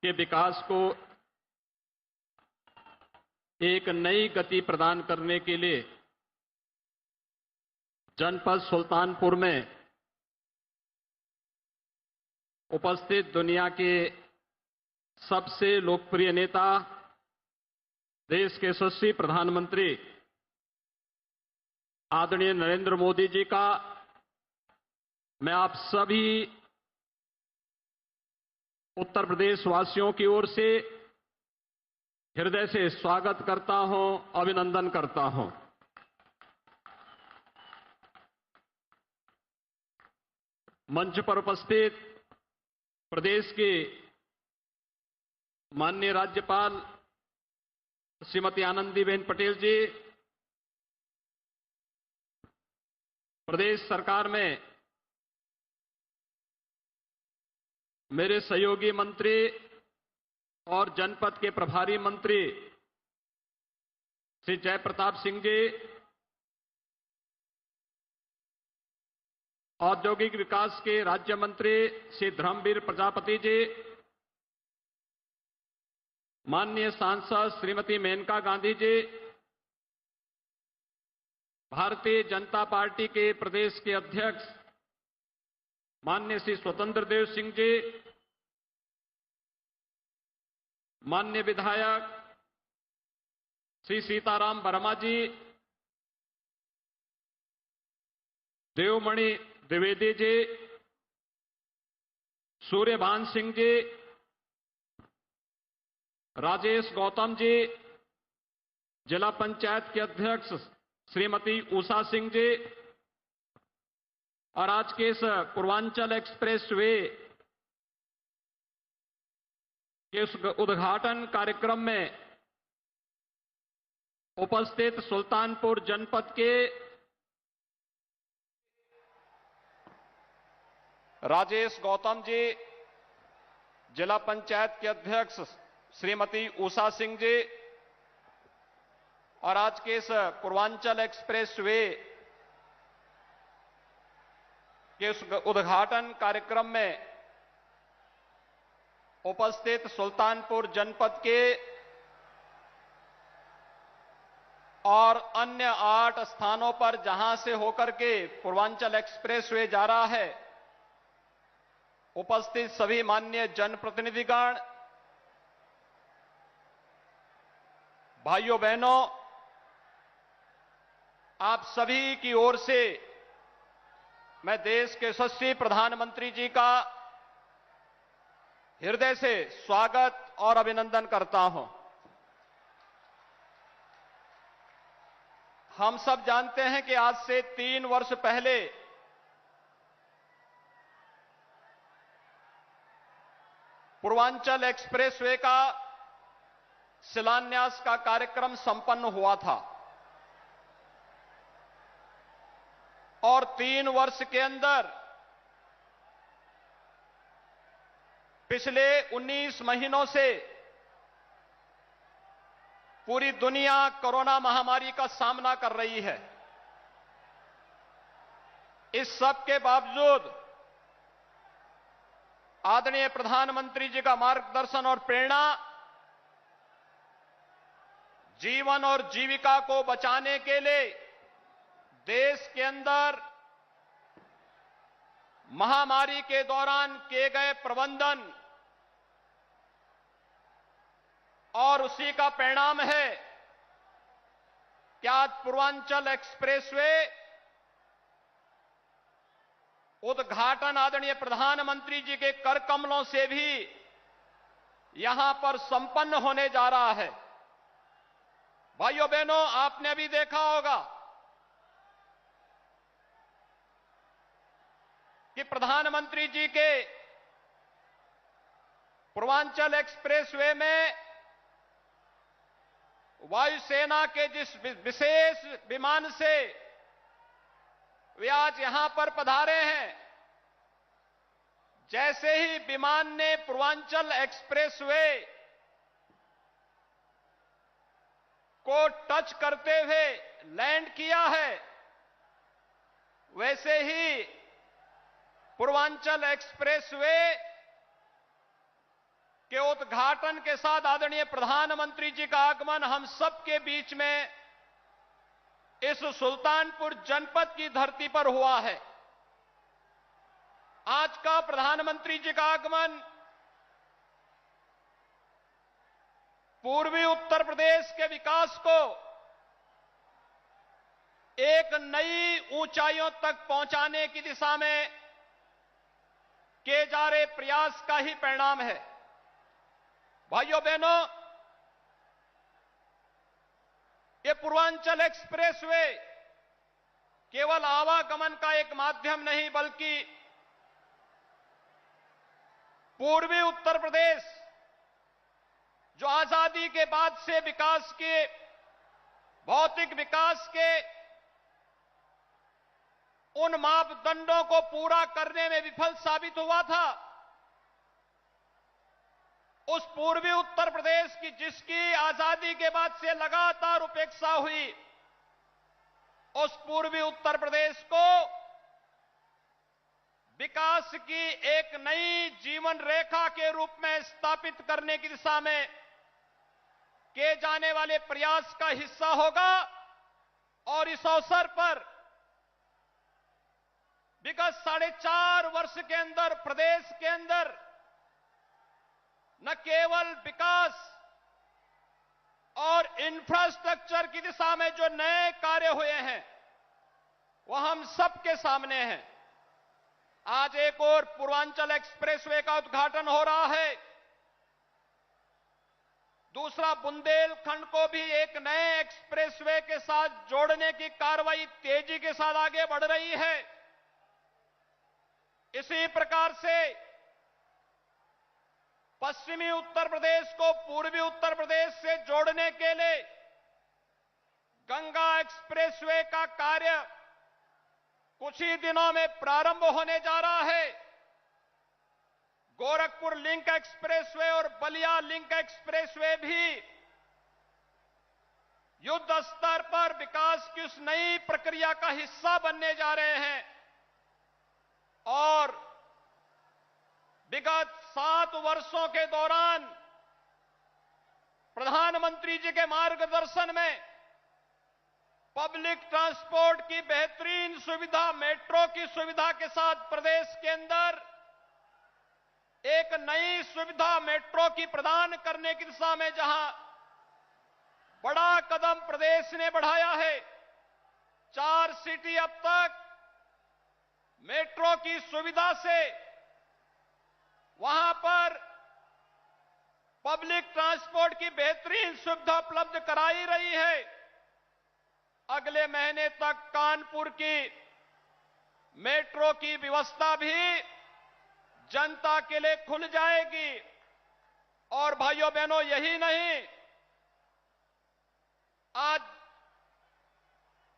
के विकास को एक नई गति प्रदान करने के लिए जनपद सुल्तानपुर में उपस्थित दुनिया के सबसे लोकप्रिय नेता, देश के यशस्वी प्रधानमंत्री आदरणीय नरेंद्र मोदी जी का मैं आप सभी उत्तर प्रदेश वासियों की ओर से हृदय से स्वागत करता हूं, अभिनंदन करता हूं। मंच पर उपस्थित प्रदेश के माननीय राज्यपाल श्रीमती आनंदीबेन पटेल जी, प्रदेश सरकार में मेरे सहयोगी मंत्री और जनपद के प्रभारी मंत्री श्री जयप्रताप सिंह जी, औद्योगिक विकास के राज्य मंत्री श्री धर्मवीर प्रजापति जी, माननीय सांसद श्रीमती मेनका गांधी जी, भारतीय जनता पार्टी के प्रदेश के अध्यक्ष माननीय श्री स्वतंत्र देव सिंह जी, माननीय विधायक श्री सीताराम वर्मा जी, देवमणि द्विवेदी जी, सूर्यभान सिंह जी, राजेश गौतम जी, जिला पंचायत के अध्यक्ष श्रीमती उषा सिंह जी, और आज के इस पूर्वांचल एक्सप्रेस वे के इस उद्घाटन कार्यक्रम में उपस्थित सुल्तानपुर जनपद के राजेश गौतम जी, जिला पंचायत के अध्यक्ष श्रीमती उषा सिंह जी, और आज के इस पूर्वांचल एक्सप्रेस वे के इस उद्घाटन कार्यक्रम में उपस्थित सुल्तानपुर जनपद के और अन्य 8 स्थानों पर जहां से होकर के पूर्वांचल एक्सप्रेसवे जा रहा है, उपस्थित सभी माननीय जनप्रतिनिधिगण, भाइयों बहनों, आप सभी की ओर से मैं देश के यशस्वी प्रधानमंत्री जी का हृदय से स्वागत और अभिनंदन करता हूं। हम सब जानते हैं कि आज से 3 वर्ष पहले पूर्वांचल एक्सप्रेसवे का शिलान्यास का कार्यक्रम संपन्न हुआ था और 3 वर्ष के अंदर पिछले 19 महीनों से पूरी दुनिया कोरोना महामारी का सामना कर रही है। इस सब के बावजूद आदरणीय प्रधानमंत्री जी का मार्गदर्शन और प्रेरणा जीवन और जीविका को बचाने के लिए देश के अंदर महामारी के दौरान किए गए प्रबंधन और उसी का परिणाम है कि आज पूर्वांचल एक्सप्रेसवे उद्घाटन आदरणीय प्रधानमंत्री जी के कर कमलों से भी यहां पर संपन्न होने जा रहा है। भाइयों बहनों, आपने भी देखा होगा कि प्रधानमंत्री जी के पूर्वांचल एक्सप्रेसवे में वायुसेना के जिस विशेष विमान से वे आज यहां पर पधारे हैं, जैसे ही विमान ने पूर्वांचल एक्सप्रेसवे को टच करते हुए लैंड किया है, वैसे ही पूर्वांचल एक्सप्रेसवे के उद्घाटन के साथ आदरणीय प्रधानमंत्री जी का आगमन हम सबके बीच में इस सुल्तानपुर जनपद की धरती पर हुआ है। आज का प्रधानमंत्री जी का आगमन पूर्वी उत्तर प्रदेश के विकास को एक नई ऊंचाइयों तक पहुंचाने की दिशा में किए जा रहे प्रयास का ही परिणाम है। भाइयों बहनों, ये पूर्वांचल एक्सप्रेसवे केवल आवागमन का एक माध्यम नहीं, बल्कि पूर्वी उत्तर प्रदेश जो आजादी के बाद से विकास के, भौतिक विकास के उन मापदंडों को पूरा करने में विफल साबित हुआ था, उस पूर्वी उत्तर प्रदेश की जिसकी आजादी के बाद से लगातार उपेक्षा हुई, उस पूर्वी उत्तर प्रदेश को विकास की एक नई जीवन रेखा के रूप में स्थापित करने की दिशा में किए जाने वाले प्रयास का हिस्सा होगा। और इस अवसर पर विगत 4.5 वर्ष के अंदर प्रदेश के अंदर न केवल विकास और इंफ्रास्ट्रक्चर की दिशा में जो नए कार्य हुए हैं वह हम सबके सामने हैं। आज एक और पूर्वांचल एक्सप्रेसवे का उद्घाटन हो रहा है, दूसरा बुंदेलखंड को भी एक नए एक्सप्रेसवे के साथ जोड़ने की कार्रवाई तेजी के साथ आगे बढ़ रही है। इसी प्रकार से पश्चिमी उत्तर प्रदेश को पूर्वी उत्तर प्रदेश से जोड़ने के लिए गंगा एक्सप्रेसवे का कार्य कुछ ही दिनों में प्रारंभ होने जा रहा है। गोरखपुर लिंक एक्सप्रेसवे और बलिया लिंक एक्सप्रेसवे भी युद्ध स्तर पर विकास की उस नई प्रक्रिया का हिस्सा बनने जा रहे हैं और विगत 7 वर्षों के दौरान प्रधानमंत्री जी के मार्गदर्शन में पब्लिक ट्रांसपोर्ट की बेहतरीन सुविधा, मेट्रो की सुविधा के साथ प्रदेश के अंदर एक नई सुविधा मेट्रो की प्रदान करने की दिशा में जहां बड़ा कदम प्रदेश ने बढ़ाया है। 4 सिटी अब तक मेट्रो की सुविधा से वहां पर पब्लिक ट्रांसपोर्ट की बेहतरीन सुविधा उपलब्ध कराई रही है। अगले महीने तक कानपुर की मेट्रो की व्यवस्था भी जनता के लिए खुल जाएगी। और भाइयों बहनों, यही नहीं, आज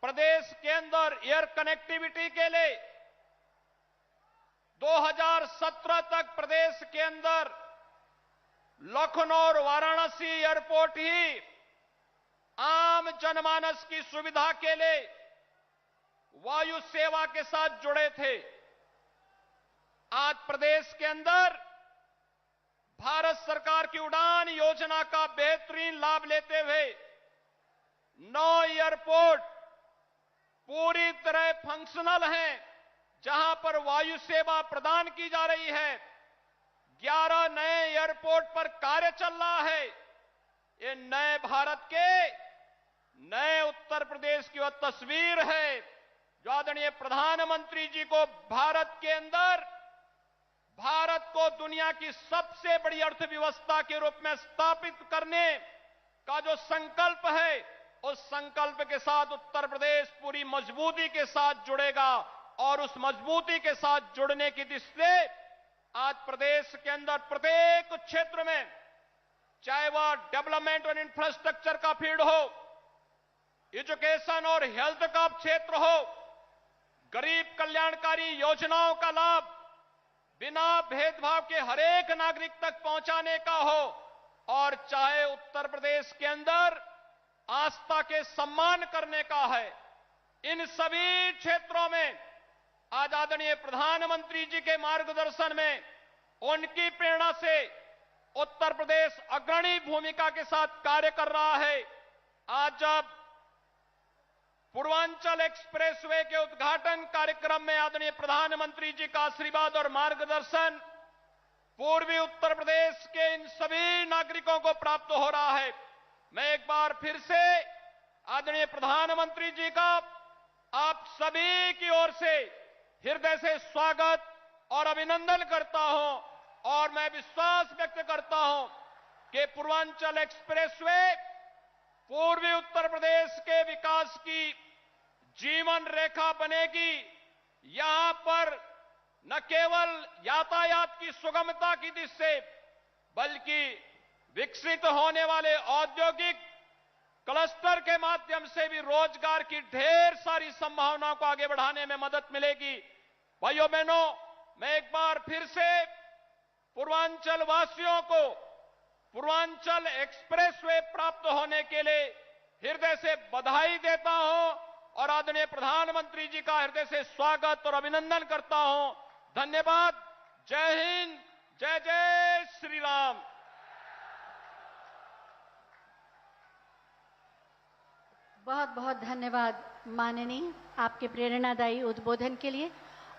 प्रदेश के अंदर एयर कनेक्टिविटी के लिए 2017 तक प्रदेश के अंदर लखनऊ और वाराणसी एयरपोर्ट ही आम जनमानस की सुविधा के लिए वायु सेवा के साथ जुड़े थे। आज प्रदेश के अंदर भारत सरकार की उड़ान योजना का बेहतरीन लाभ लेते हुए 9 एयरपोर्ट पूरी तरह फंक्शनल हैं, जहां पर वायु सेवा प्रदान की जा रही है। 11 नए एयरपोर्ट पर कार्य चल रहा है। ये नए भारत के, नए उत्तर प्रदेश की वह तस्वीर है जो आदरणीय प्रधानमंत्री जी को भारत के अंदर, भारत को दुनिया की सबसे बड़ी अर्थव्यवस्था के रूप में स्थापित करने का जो संकल्प है, उस संकल्प के साथ उत्तर प्रदेश पूरी मजबूती के साथ जुड़ेगा। और उस मजबूती के साथ जुड़ने की दृष्टि से आज प्रदेश के अंदर प्रत्येक क्षेत्र में, चाहे वह डेवलपमेंट और इंफ्रास्ट्रक्चर का फील्ड हो, एजुकेशन और हेल्थ का क्षेत्र हो, गरीब कल्याणकारी योजनाओं का लाभ बिना भेदभाव के हर एक नागरिक तक पहुंचाने का हो, और चाहे उत्तर प्रदेश के अंदर आस्था के सम्मान करने का है, इन सभी क्षेत्रों में आज आदरणीय प्रधानमंत्री जी के मार्गदर्शन में, उनकी प्रेरणा से उत्तर प्रदेश अग्रणी भूमिका के साथ कार्य कर रहा है। आज जब पूर्वांचल एक्सप्रेसवे के उद्घाटन कार्यक्रम में आदरणीय प्रधानमंत्री जी का आशीर्वाद और मार्गदर्शन पूर्वी उत्तर प्रदेश के इन सभी नागरिकों को प्राप्त हो रहा है, मैं एक बार फिर से आदरणीय प्रधानमंत्री जी का आप सभी की ओर से हृदय से स्वागत और अभिनंदन करता हूं। और मैं विश्वास व्यक्त करता हूं कि पूर्वांचल एक्सप्रेसवे पूर्वी उत्तर प्रदेश के विकास की जीवन रेखा बनेगी। यहां पर न केवल यातायात की सुगमता की दृष्टि से, बल्कि विकसित होने वाले औद्योगिक क्लस्टर के माध्यम से भी रोजगार की ढेर सारी संभावनाओं को आगे बढ़ाने में मदद मिलेगी। भाइयों बहनों, मैं एक बार फिर से पूर्वांचल वासियों को पूर्वांचल एक्सप्रेसवे प्राप्त होने के लिए हृदय से बधाई देता हूं और आदरणीय प्रधानमंत्री जी का हृदय से स्वागत और अभिनंदन करता हूं। धन्यवाद। जय हिंद, जय जय श्री राम। बहुत बहुत धन्यवाद माननीय, आपके प्रेरणादायी उद्बोधन के लिए।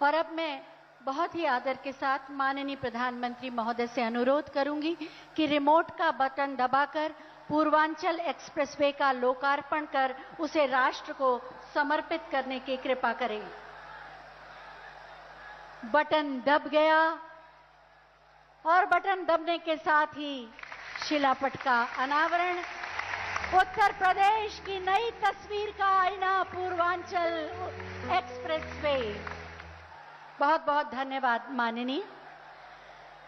और अब मैं बहुत ही आदर के साथ माननीय प्रधानमंत्री महोदय से अनुरोध करूंगी कि रिमोट का बटन दबाकर पूर्वांचल एक्सप्रेसवे का लोकार्पण कर उसे राष्ट्र को समर्पित करने की कृपा करें। बटन दब गया और बटन दबने के साथ ही शिलापट का अनावरण। उत्तर प्रदेश की नई तस्वीर का आईना पूर्वांचल एक्सप्रेसवे। बहुत बहुत धन्यवाद माननीय।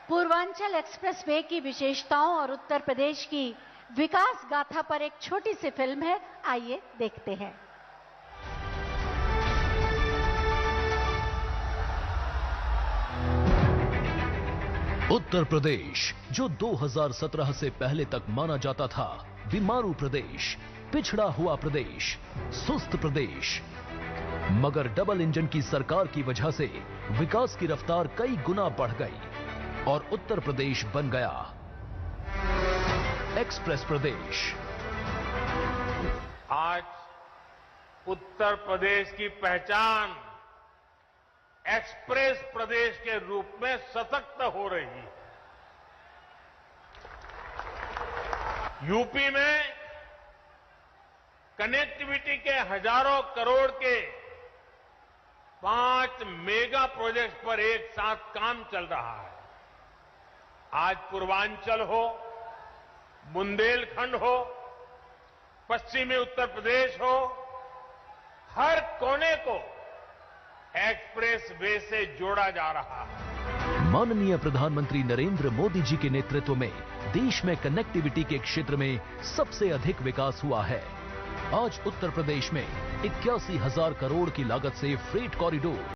पूर्वांचल एक्सप्रेसवे की विशेषताओं और उत्तर प्रदेश की विकास गाथा पर एक छोटी सी फिल्म है, आइए देखते हैं। उत्तर प्रदेश, जो 2017 से पहले तक माना जाता था बीमारू प्रदेश, पिछड़ा हुआ प्रदेश, सुस्त प्रदेश, मगर डबल इंजन की सरकार की वजह से विकास की रफ्तार कई गुना बढ़ गई और उत्तर प्रदेश बन गया एक्सप्रेस प्रदेश। आज उत्तर प्रदेश की पहचान एक्सप्रेस प्रदेश के रूप में सशक्त हो रही है। यूपी में कनेक्टिविटी के हजारों करोड़ के 5 मेगा प्रोजेक्ट्स पर एक साथ काम चल रहा है। आज पूर्वांचल हो, बुंदेलखंड हो, पश्चिमी उत्तर प्रदेश हो, हर कोने को एक्सप्रेस वे से जोड़ा जा रहा है। माननीय प्रधानमंत्री नरेंद्र मोदी जी के नेतृत्व में देश में कनेक्टिविटी के क्षेत्र में सबसे अधिक विकास हुआ है। आज उत्तर प्रदेश में 81,000 करोड़ की लागत से फ्रेट कॉरिडोर